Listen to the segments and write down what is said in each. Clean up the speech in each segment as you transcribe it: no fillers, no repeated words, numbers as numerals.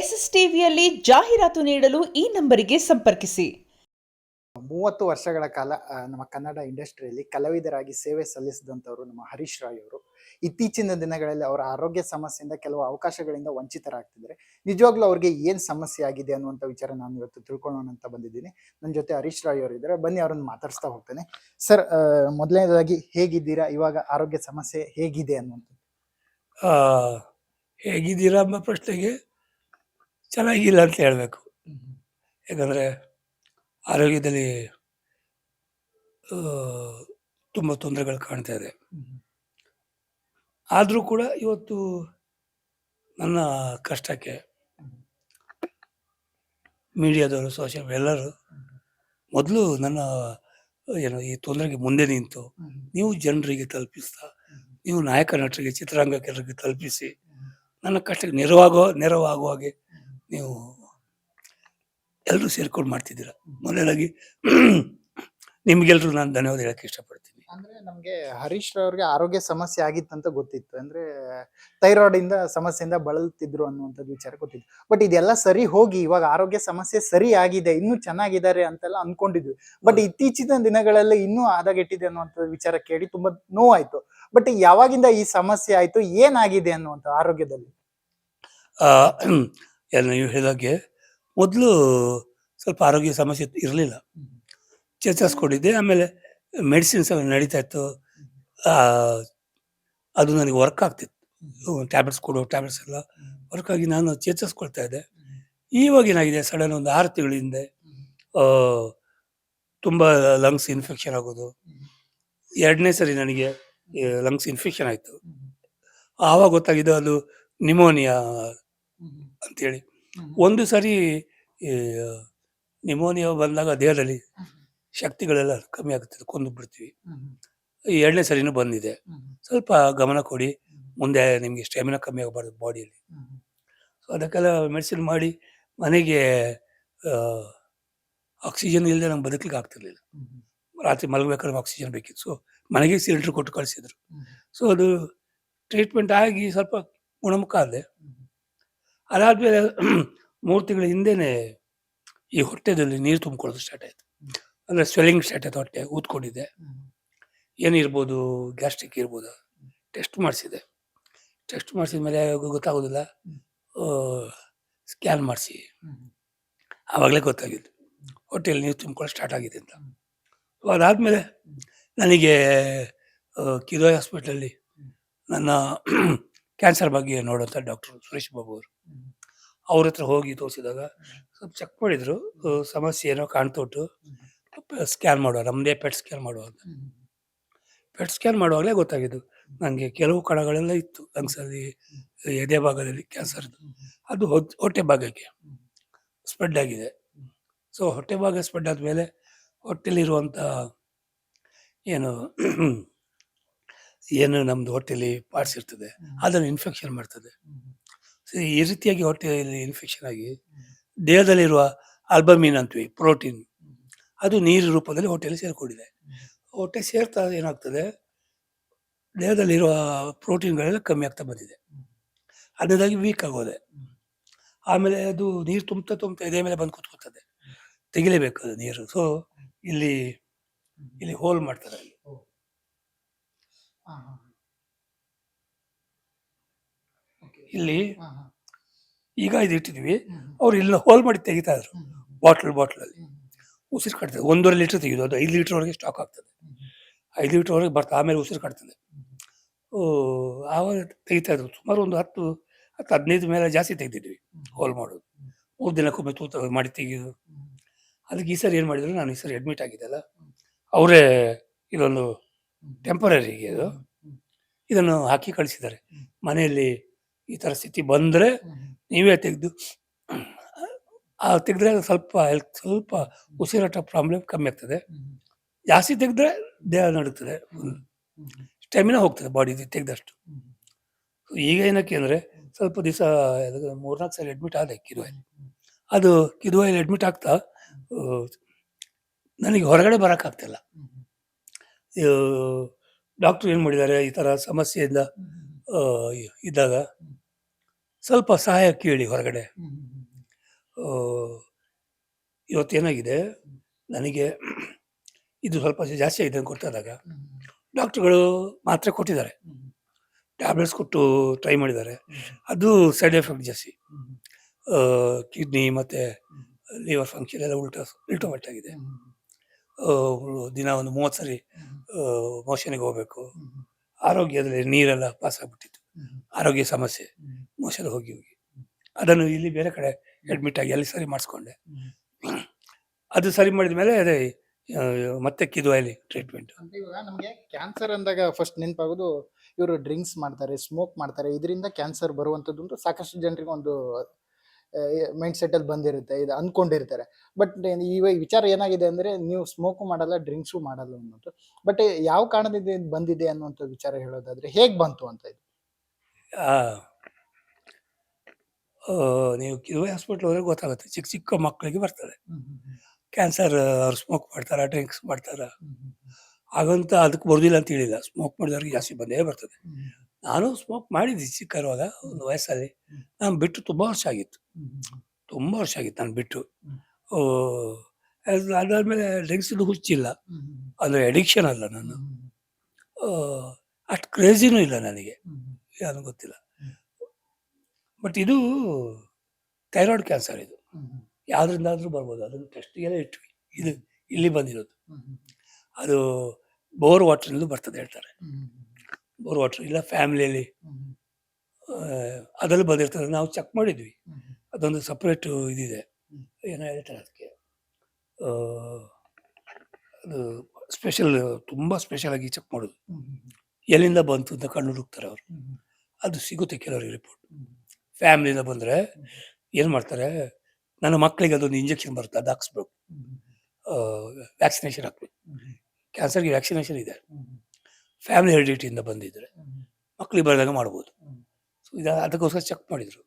S S ಟಿವಿಯಲ್ಲಿ ಜಾಹೀರಾತು ನೀಡಲು ಈ ನಂಬರಿಗೆ ಸಂಪರ್ಕಿಸಿ. 30 ವರ್ಷಗಳ ಕಾಲ ನಮ್ಮ ಕನ್ನಡ ಇಂಡಸ್ಟ್ರಿಯಲ್ಲಿ ಕಲಾವಿದರಾಗಿ ಸೇವೆ ಸಲ್ಲಿಸಿದಂಥವ್ರು ನಮ್ಮ ಹರೀಶ್ ರಾಯ್ ಅವರು. ಇತ್ತೀಚಿನ ದಿನಗಳಲ್ಲಿ ಅವರ ಆರೋಗ್ಯ ಸಮಸ್ಯೆಯಿಂದ ಕೆಲವು ಅವಕಾಶಗಳಿಂದ ವಂಚಿತರಾಗ್ತಿದ್ದಾರೆ. ನಿಜವಾಗ್ಲೂ ಅವ್ರಿಗೆ ಏನ್ ಸಮಸ್ಯೆ ಆಗಿದೆ ಅನ್ನುವಂಥ ವಿಚಾರ ನಾನು ಇವತ್ತು ತಿಳ್ಕೊಳ್ಳೋಣ ಅಂತ ಬಂದಿದ್ದೀನಿ. ನನ್ನ ಜೊತೆ ಹರೀಶ್ ರಾಯ್ ಅವರು ಇದ್ದಾರೆ, ಬನ್ನಿ ಅವ್ರನ್ನ ಮಾತಾಡಿಸ್ತಾ ಹೋಗ್ತೇನೆ. ಸರ್, ಮೊದಲನೇದಾಗಿ ಹೇಗಿದ್ದೀರಾ? ಇವಾಗ ಆರೋಗ್ಯ ಸಮಸ್ಯೆ ಹೇಗಿದೆ ಅನ್ನುವಂಥದ್ದು? ಆ, ಹೇಗಿದ್ದೀರಾ ಎಂಬ ಪ್ರಶ್ನೆಗೆ ಚೆನ್ನಾಗಿಲ್ಲ ಅಂತ ಹೇಳಬೇಕು. ಯಾಕಂದರೆ ಆರೋಗ್ಯದಲ್ಲಿ ತುಂಬ ತೊಂದರೆಗಳು ಕಾಣ್ತಾ ಇದೆ. ಆದರೂ ಕೂಡ ಇವತ್ತು ನನ್ನ ಕಷ್ಟಕ್ಕೆ ಮೀಡಿಯಾದವರು, ಸೋಷಿಯಲ್ ಎಲ್ಲರೂ ಮೊದಲು ನನ್ನ ಈ ತೊಂದರೆಗೆ ಮುಂದೆ ನಿಂತು ನೀವು ಜನರಿಗೆ ತಲುಪಿಸ್ತಾ, ನೀವು ನಾಯಕ ನಟರಿಗೆ, ಚಿತ್ರರಂಗಕ್ಕೆ ತಲುಪಿಸಿ ನನ್ನ ಕಷ್ಟಕ್ಕೆ ನೆರವಾಗುವ ಹಾಗೆ ನೀವು ಎಲ್ಲರೂ ಸೇರ್ಕೊಂಡು ಮಾಡ್ತಿದ್ದೀರ. ಮೊದಲನೇದಾಗಿ ನಿಮ್ಗೆಲ್ರೂ ನಾನು ಧನ್ಯವಾದ ಹೇಳಕ್ಕೆ ಇಷ್ಟಪಡ್ತೀನಿ. ಅಂದ್ರೆ ನಮ್ಗೆ ಹರೀಶ್ ಅವ್ರಿಗೆ ಆರೋಗ್ಯ ಸಮಸ್ಯೆ ಆಗಿತ್ತಂತ ಗೊತ್ತಿತ್ತು. ಅಂದ್ರೆ ಥೈರಾಯ್ಡ್ ಇಂದ ಸಮಸ್ಯೆಯಿಂದ ಬಳಲ್ತಿದ್ರು ಅನ್ನುವಂಥದ್ದು ವಿಚಾರ ಗೊತ್ತಿತ್ತು. ಬಟ್ ಇದೆಲ್ಲ ಸರಿ ಹೋಗಿ ಇವಾಗ ಆರೋಗ್ಯ ಸಮಸ್ಯೆ ಸರಿ ಆಗಿದೆ, ಇನ್ನೂ ಚೆನ್ನಾಗಿದ್ದಾರೆ ಅಂತೆಲ್ಲ ಅನ್ಕೊಂಡಿದ್ವಿ. ಬಟ್ ಇತ್ತೀಚಿನ ದಿನಗಳಲ್ಲಿ ಇನ್ನೂ ಹದಗೆಟ್ಟಿದೆ ಅನ್ನುವಂಥ ವಿಚಾರ ಕೇಳಿ ತುಂಬಾ ನೋವಾಯ್ತು. ಬಟ್ ಯಾವಾಗಿಂದ ಈ ಸಮಸ್ಯೆ ಆಯ್ತು, ಏನಾಗಿದೆ ಅನ್ನುವಂಥ ಆರೋಗ್ಯದಲ್ಲಿ? ನೀವು ಹೇಳಿದಾಗೆ ಮೊದಲು ಸ್ವಲ್ಪ ಆರೋಗ್ಯ ಸಮಸ್ಯೆ ಇರಲಿಲ್ಲ, ಚೇತರಿಸ್ಕೊಂಡಿದ್ದೆ. ಆಮೇಲೆ ಮೆಡಿಸಿನ್ಸ್ ಎಲ್ಲ ನಡೀತಾ ಇತ್ತು, ಅದು ನನಗೆ ವರ್ಕ್ ಆಗ್ತಿತ್ತು. ಟ್ಯಾಬ್ಲೆಟ್ಸ್ ಟ್ಯಾಬ್ಲೆಟ್ಸ್ ಎಲ್ಲ ವರ್ಕ್ ಆಗಿ ನಾನು ಚೇತರಿಸ್ಕೊಳ್ತಾ ಇದ್ದೆ. ಇವಾಗ ಏನಾಗಿದೆ, ಸಡನ್ ಒಂದು 6 ತಿಂಗಳ ಹಿಂದೆ ತುಂಬ ಲಂಗ್ಸ್ ಇನ್ಫೆಕ್ಷನ್ ಆಗೋದು. 2ನೇ ಸರಿ ನನಗೆ ಲಂಗ್ಸ್ ಇನ್ಫೆಕ್ಷನ್ ಆಯಿತು. ಆವಾಗ ಗೊತ್ತಾಗಿದ್ದು ಅದು ನಿಮೋನಿಯಾ ಅಂತೇಳಿ. ಒಂದು ಸರಿ ನಿಮೋನಿಯಾ ಬಂದಾಗ ದೇಹದಲ್ಲಿ ಶಕ್ತಿಗಳೆಲ್ಲ ಕಮ್ಮಿ ಆಗುತ್ತದೆ, ಕೊಂದು ಬಿಡ್ತೀವಿ. 2ನೇ ಸರಿನೂ ಬಂದಿದೆ. ಸ್ವಲ್ಪ ಗಮನ ಕೊಡಿ, ಮುಂದೆ ನಿಮಗೆ ಸ್ಟ್ಯಾಮಿನಾ ಕಮ್ಮಿ ಆಗಬಾರ್ದು ಬಾಡಿಯಲ್ಲಿ. ಸೊ ಅದಕ್ಕೆಲ್ಲ ಮೆಡಿಸಿನ್ ಮಾಡಿ ಮನೆಗೆ ಆಕ್ಸಿಜನ್ ಇಲ್ಲದೆ ನಂಗೆ ಬದುಕಲಿಕ್ಕೆ ಆಗ್ತಿರ್ಲಿಲ್ಲ. ರಾತ್ರಿ ಮಲಗಬೇಕಾದ್ರೆ ಆಕ್ಸಿಜನ್ ಬೇಕಿತ್ತು. ಸೊ ಮನೆಗೆ ಸಿಲಿಂಡ್ರ್ ಕೊಟ್ಟು ಕಳಿಸಿದ್ರು. ಸೊ ಅದು ಟ್ರೀಟ್ಮೆಂಟ್ ಆಗಿ ಸ್ವಲ್ಪ ಗುಣಮುಖ ಆದೆ. ಅದಾದಮೇಲೆ 3 ತಿಂಗಳ ಹಿಂದೆಯೇ ಈ ಹೊಟ್ಟೆದಲ್ಲಿ ನೀರು ತುಂಬಿಕೊಳ್ಳೋದು ಸ್ಟಾರ್ಟ್ ಆಯಿತು. ಅಂದರೆ ಸ್ವೆಲ್ಲಿಂಗ್ ಸ್ಟಾರ್ಟ್ ಆಯಿತು, ಹೊಟ್ಟೆ ಊದ್ಕೊಂಡಿದ್ದೆ. ಏನಿರ್ಬೋದು, ಗ್ಯಾಸ್ಟ್ರಿಕ್ ಇರ್ಬೋದು. ಟೆಸ್ಟ್ ಮಾಡಿಸಿದೆ. ಟೆಸ್ಟ್ ಮಾಡಿಸಿದ ಮೇಲೆ ಗೊತ್ತಾಗೋದಿಲ್ಲ. ಸ್ಕ್ಯಾನ್ ಮಾಡಿಸಿ ಆವಾಗಲೇ ಗೊತ್ತಾಗಿದ್ದು ಹೊಟ್ಟೆಯಲ್ಲಿ ನೀರು ತುಂಬಿಕೊಳ್ಳೋ ಸ್ಟಾರ್ಟ್ ಆಗಿದೆ ಅಂತ. ಅದಾದಮೇಲೆ ನನಗೆ ಕಿದ್ವಾಯಿ ಹಾಸ್ಪಿಟ್ಲಲ್ಲಿ ನನ್ನ ಕ್ಯಾನ್ಸರ್ ಬಗ್ಗೆ ನೋಡುವಂಥ ಡಾಕ್ಟ್ರು ಸುರೇಶ್ ಬಾಬು ಅವರು, ಅವ್ರ ಹತ್ರ ಹೋಗಿ ತೋರಿಸಿದಾಗ ಸ್ವಲ್ಪ ಚೆಕ್ ಮಾಡಿದರು. ಸಮಸ್ಯೆ ಏನೋ ಕಾಣ್ತೊಟ್ಟು ಸ್ಕ್ಯಾನ್ ಮಾಡುವ, ನಮ್ಮದೇ ಪೆಟ್ ಸ್ಕ್ಯಾನ್ ಮಾಡುವ ಅಂತ. ಪೆಟ್ ಸ್ಕ್ಯಾನ್ ಮಾಡುವಾಗಲೇ ಗೊತ್ತಾಗಿದ್ದು ನನಗೆ ಕೆಲವು ಕಣಗಳೆಲ್ಲ ಇತ್ತು ಲಂಗ್ಸಲ್ಲಿ, ಎದೆ ಭಾಗದಲ್ಲಿ ಕ್ಯಾನ್ಸರ್ದು. ಅದು ಹೊಟ್ಟೆ ಭಾಗಕ್ಕೆ ಸ್ಪ್ರೆಡ್ ಆಗಿದೆ. ಸೊ ಹೊಟ್ಟೆ ಭಾಗ ಸ್ಪ್ರೆಡ್ ಆದಮೇಲೆ ಹೊಟ್ಟೆಲಿರುವಂಥ ಏನು ನಮ್ಮದು ಹೊಟ್ಟೆಯಲ್ಲಿ ಪಾರ್ಟ್ಸ್ ಇರ್ತದೆ, ಅದನ್ನು ಇನ್ಫೆಕ್ಷನ್ ಮಾಡ್ತದೆ. ಸೊ ಈ ರೀತಿಯಾಗಿ ಹೊಟ್ಟೆಯಲ್ಲಿ ಇನ್ಫೆಕ್ಷನ್ ಆಗಿ ದೇಹದಲ್ಲಿರುವ ಆಲ್ಬಮಿನ್ ಅಂತೀವಿ, ಪ್ರೋಟೀನ್, ಅದು ನೀರು ರೂಪದಲ್ಲಿ ಹೊಟ್ಟೆಯಲ್ಲಿ ಸೇರಿಕೊಂಡಿದೆ. ಹೊಟ್ಟೆ ಸೇರ್ತಾ ಏನಾಗ್ತದೆ, ದೇಹದಲ್ಲಿರುವ ಪ್ರೋಟೀನ್ಗಳೆಲ್ಲ ಕಮ್ಮಿ ಆಗ್ತಾ ಬಂದಿದೆ. ಅದರಿಂದಾಗಿ ವೀಕ್ ಆಗೋದೆ. ಆಮೇಲೆ ಅದು ನೀರು ತುಂಬ್ತಾ ಎದೆ ಮೇಲೆ ಬಂದು ಕೂತ್ಕೊಳ್ತದೆ, ತೆಗಿಲೇಬೇಕು ಅದು ನೀರು. ಸೊ ಇಲ್ಲಿ ಹೋಲ್ ಮಾಡ್ತಾರೆ. ಇಲ್ಲಿ ಈಗ ಇದು ಇಟ್ಟಿದ್ವಿ, ಅವ್ರು ಇಲ್ಲ ಹೋಲ್ ಮಾಡಿ ತೆಗಿತಾ ಇದ್ರು. ಬಾಟ್ಲಲ್ಲಿ ಉಸಿರು ಕಟ್ತದೆ. 1.5 ಲೀಟ್ರ್ ತೆಗೆದು ಅದು 5 ಲೀಟ್ರ್ವರೆಗೆ ಸ್ಟಾಕ್ ಆಗ್ತದೆ. 5 ಲೀಟ್ರ್ವರೆಗೆ ಬರ್ತದೆ, ಆಮೇಲೆ ಉಸಿರು ಕಟ್ತದೆ. ಆವಾಗ ತೆಗಿತಾ ಇದ್ರು. ಸುಮಾರು ಒಂದು 10-15 ಮೇಲೆ ಜಾಸ್ತಿ ತೆಗೆದಿದ್ವಿ ಹೋಲ್ ಮಾಡೋದು. 3 ದಿನಕ್ಕೊಮ್ಮೆ ತೂತ ಮಾಡಿ ತೆಗೆಯೋದು. ಅದಕ್ಕೆ ಈ ಸರಿ ಏನು ಮಾಡಿದ್ರು, ನಾನು ಈ ಸರಿ ಅಡ್ಮಿಟ್ ಆಗಿದ್ದೆಲ್ಲ, ಅವರೇ ಇದೊಂದು ಟೆಂಪರರಿಗೆ ಇದನ್ನು ಹಾಕಿ ಕಳಿಸಿದ್ದಾರೆ. ಮನೆಯಲ್ಲಿ ಈ ಥರ ಸ್ಥಿತಿ ಬಂದರೆ ನೀವೇ ತೆಗೆದು ತೆಗೆದ್ರೆ ಸ್ವಲ್ಪ ಉಸಿರಾಟ ಪ್ರಾಬ್ಲಮ್ ಕಮ್ಮಿ ಆಗ್ತದೆ. ಜಾಸ್ತಿ ತೆಗೆದ್ರೆ ದೇಹ ನಡುತ್ತದೆ, ಸ್ಟೆಮಿನಾ ಹೋಗ್ತದೆ ಬಾಡಿ ತೆಗೆದಷ್ಟು. ಈಗ ಏನಕ್ಕೆ ಅಂದರೆ ಸ್ವಲ್ಪ ದಿವಸ 3-4 ಸಲ ಅಡ್ಮಿಟ್ ಆದೆ ಕಿದ್ವಾಯಲ್ಲಿ. ಅದು ಕಿದ್ವಾಯಲ್ಲಿ ಅಡ್ಮಿಟ್ ಆಗ್ತಾ ನನಗೆ ಹೊರಗಡೆ ಬರೋಕ್ಕಾಗ್ತಿಲ್ಲ. ಡಾಕ್ಟ್ರು ಏನು ಮಾಡಿದ್ದಾರೆ, ಈ ಥರ ಸಮಸ್ಯೆಯಿಂದ ಇದ್ದಾಗ ಸ್ವಲ್ಪ ಸಹಾಯ ಕೇಳಿ ಹೊರಗಡೆ. ಇವತ್ತೇನಾಗಿದೆ, ನನಗೆ ಇದು ಸ್ವಲ್ಪ ಜಾಸ್ತಿ ಆಗಿದೆ ಅಂತ ಗೊತ್ತಾದಾಗ ಡಾಕ್ಟ್ರುಗಳು ಮಾತ್ರೆ ಕೊಟ್ಟಿದ್ದಾರೆ, ಟ್ಯಾಬ್ಲೆಟ್ಸ್ ಕೊಟ್ಟು ಟ್ರೈ ಮಾಡಿದ್ದಾರೆ. ಅದು ಸೈಡ್ ಎಫೆಕ್ಟ್ ಜಾಸ್ತಿ. ಕಿಡ್ನಿ ಮತ್ತು ಲಿವರ್ ಫಂಕ್ಷನ್ ಎಲ್ಲ ಉಲ್ಟಮಟ್ಟಾಗಿದೆ. ದಿನ ಒಂದು 30 ಸರಿ ಮೋಷನ್ಗೆ ಹೋಗಬೇಕು. ಆರೋಗ್ಯದಲ್ಲಿ ನೀರೆಲ್ಲ ಪಾಸ್ ಆಗಿಬಿಟ್ಟಿತ್ತು. ಆರೋಗ್ಯ ಸಮಸ್ಯೆ ಮೋಷನ್ ಹೋಗಿ ಹೋಗಿ ಅದನ್ನು ಇಲ್ಲಿ ಬೇರೆ ಕಡೆ ಅಡ್ಮಿಟ್ ಆಗಿ ಅಲ್ಲಿ ಸರಿ ಮಾಡಿಸ್ಕೊಂಡೆ. ಅದು ಸರಿ ಮಾಡಿದ ಮೇಲೆ ಅದೇ ಮತ್ತೆ ಕಿದ್ವಾಯಲ್ಲಿ ಟ್ರೀಟ್ಮೆಂಟ್. ಅಂದ್ರೆ ಇವಾಗ ನಮಗೆ ಕ್ಯಾನ್ಸರ್ ಅಂದಾಗ ಫಸ್ಟ್ ನೆನಪಾಗೋದು ಇವರು ಡ್ರಿಂಕ್ಸ್ ಮಾಡ್ತಾರೆ, ಸ್ಮೋಕ್ ಮಾಡ್ತಾರೆ, ಇದರಿಂದ ಕ್ಯಾನ್ಸರ್ ಬರುವಂಥದ್ದು ಸಾಕಷ್ಟು ಜನರಿಗೆ ಒಂದು ಮೈಂಡ್ ಸೆಟ್ ಅಲ್ಲಿ ಬಂದಿರುತ್ತೆ, ಇದು ಅನ್ಕೊಂಡಿರ್ತಾರೆ. ಬಟ್ ಇವಾಗ ವಿಚಾರ ಏನಾಗಿದೆ ಅಂದ್ರೆ ನೀವು ಸ್ಮೋಕು ಮಾಡಲ್ಲ, ಡ್ರಿಂಕ್ಸು ಮಾಡಲ್ಲ ಅನ್ನೋದು. ಬಟ್ ಯಾವ ಕಾರಣದಿಂದ ಇದು ಬಂದಿದೆ ಅನ್ನುವಂಥ ವಿಚಾರ ಹೇಳೋದಾದ್ರೆ ಹೇಗ್ ಬಂತು ಅಂತ ಇದು? ಆ, ನೀವು ಕಿದ್ವಾಯಿ ಹಾಸ್ಪಿಟ್ಲ್ ಹೋದ್ರೆ ಗೊತ್ತಾಗುತ್ತೆ, ಚಿಕ್ಕ ಚಿಕ್ಕ ಮಕ್ಕಳಿಗೆ ಬರ್ತದೆ ಕ್ಯಾನ್ಸರ್. ಅವ್ರು ಸ್ಮೋಕ್ ಮಾಡ್ತಾರ, ಡ್ರಿಂಕ್ಸ್ ಮಾಡ್ತಾರ, ಹಾಗಂತ ಅದಕ್ಕೆ ಬರೋದಿಲ್ಲ ಅಂತ ಹೇಳಿಲ್ಲ. ಸ್ಮೋಕ್ ಮಾಡಿದವ್ರಿಗೆ ಜಾಸ್ತಿ ಬಂದೇ ಬರ್ತದೆ. ನಾನು ಸ್ಮೋಕ್ ಮಾಡಿದ್ದೆ ಚಿಕ್ಕರುವಾಗ, ಒಂದು ವಯಸ್ಸಲ್ಲಿ. ನಾನು ಬಿಟ್ಟು ತುಂಬ ವರ್ಷ ಆಗಿತ್ತು, ನಾನು ಬಿಟ್ಟು. ಅದಾದ್ಮೇಲೆ ಡ್ರಿಂಕ್ಸಿದು ಹುಚ್ಚಿಲ್ಲ, ಅಂದರೆ ಅಡಿಕ್ಷನ್ ಅಲ್ಲ ನಾನು. ಅಷ್ಟು ಕ್ರೇಜಿನೂ ಇಲ್ಲ ನನಗೆ, ಏನು ಗೊತ್ತಿಲ್ಲ. ಬಟ್ ಇದು ಥೈರಾಯ್ಡ್ ಕ್ಯಾನ್ಸರ್. ಇದು ಯಾವುದರಿಂದಾದ್ರೂ ಬರ್ಬೋದು. ಅದನ್ನು ಟೆಸ್ಟಿಗೆಲ್ಲ ಇಟ್ವಿ. ಇದು ಇಲ್ಲಿ ಬಂದಿರೋದು ಅದು ಬೋರ್ ವಾಟ್ರಿಂದ ಬರ್ತದೆ ಹೇಳ್ತಾರೆ. ಬೋರ್ ವಾಟ್ರ್ ಇಲ್ಲ ಫ್ಯಾಮಿಲಿಯಲ್ಲಿ ಅದರಲ್ಲಿ ಬಂದಿರ್ತದೆ. ನಾವು ಚೆಕ್ ಮಾಡಿದ್ವಿ, ಅದೊಂದು ಸಪ್ರೇಟು ಇದಿದೆ, ಏನೋ ಹೇಳ್ತಾರೆ ಅದಕ್ಕೆ, ಅದು ಸ್ಪೆಷಲ್, ತುಂಬ ಸ್ಪೆಷಲಾಗಿ ಚೆಕ್ ಮಾಡೋದು. ಎಲ್ಲಿಂದ ಬಂತು ಅಂತ ಕಂಡು ಹುಡುಕ್ತಾರೆ ಅವರು. ಅದು ಸಿಗುತ್ತೆ ಕೆಲವರಿಗೆ ರಿಪೋರ್ಟ್. ಫ್ಯಾಮಿಲಿಯಿಂದ ಬಂದರೆ ಏನು ಮಾಡ್ತಾರೆ, ನನ್ನ ಮಕ್ಕಳಿಗೆ ಅದೊಂದು ಇಂಜೆಕ್ಷನ್ ಬರುತ್ತೆ, ಅದು ಹಾಕ್ಸ್ಬೇಕು. ವ್ಯಾಕ್ಸಿನೇಷನ್ ಹಾಕ್ಬೇಕು. ಕ್ಯಾನ್ಸರ್ಗೆ ವ್ಯಾಕ್ಸಿನೇಷನ್ ಇದೆ. ಫ್ಯಾಮಿಲಿ ಹೆರಿಡಿಟಿಯಿಂದ ಬಂದಿದ್ದರೆ ಮಕ್ಕಳಿಗೆ ಬರೆದಾಗ ಮಾಡ್ಬೋದು. ಸೊ ಅದಕ್ಕೋಸ್ಕರ ಚೆಕ್ ಮಾಡಿದರು,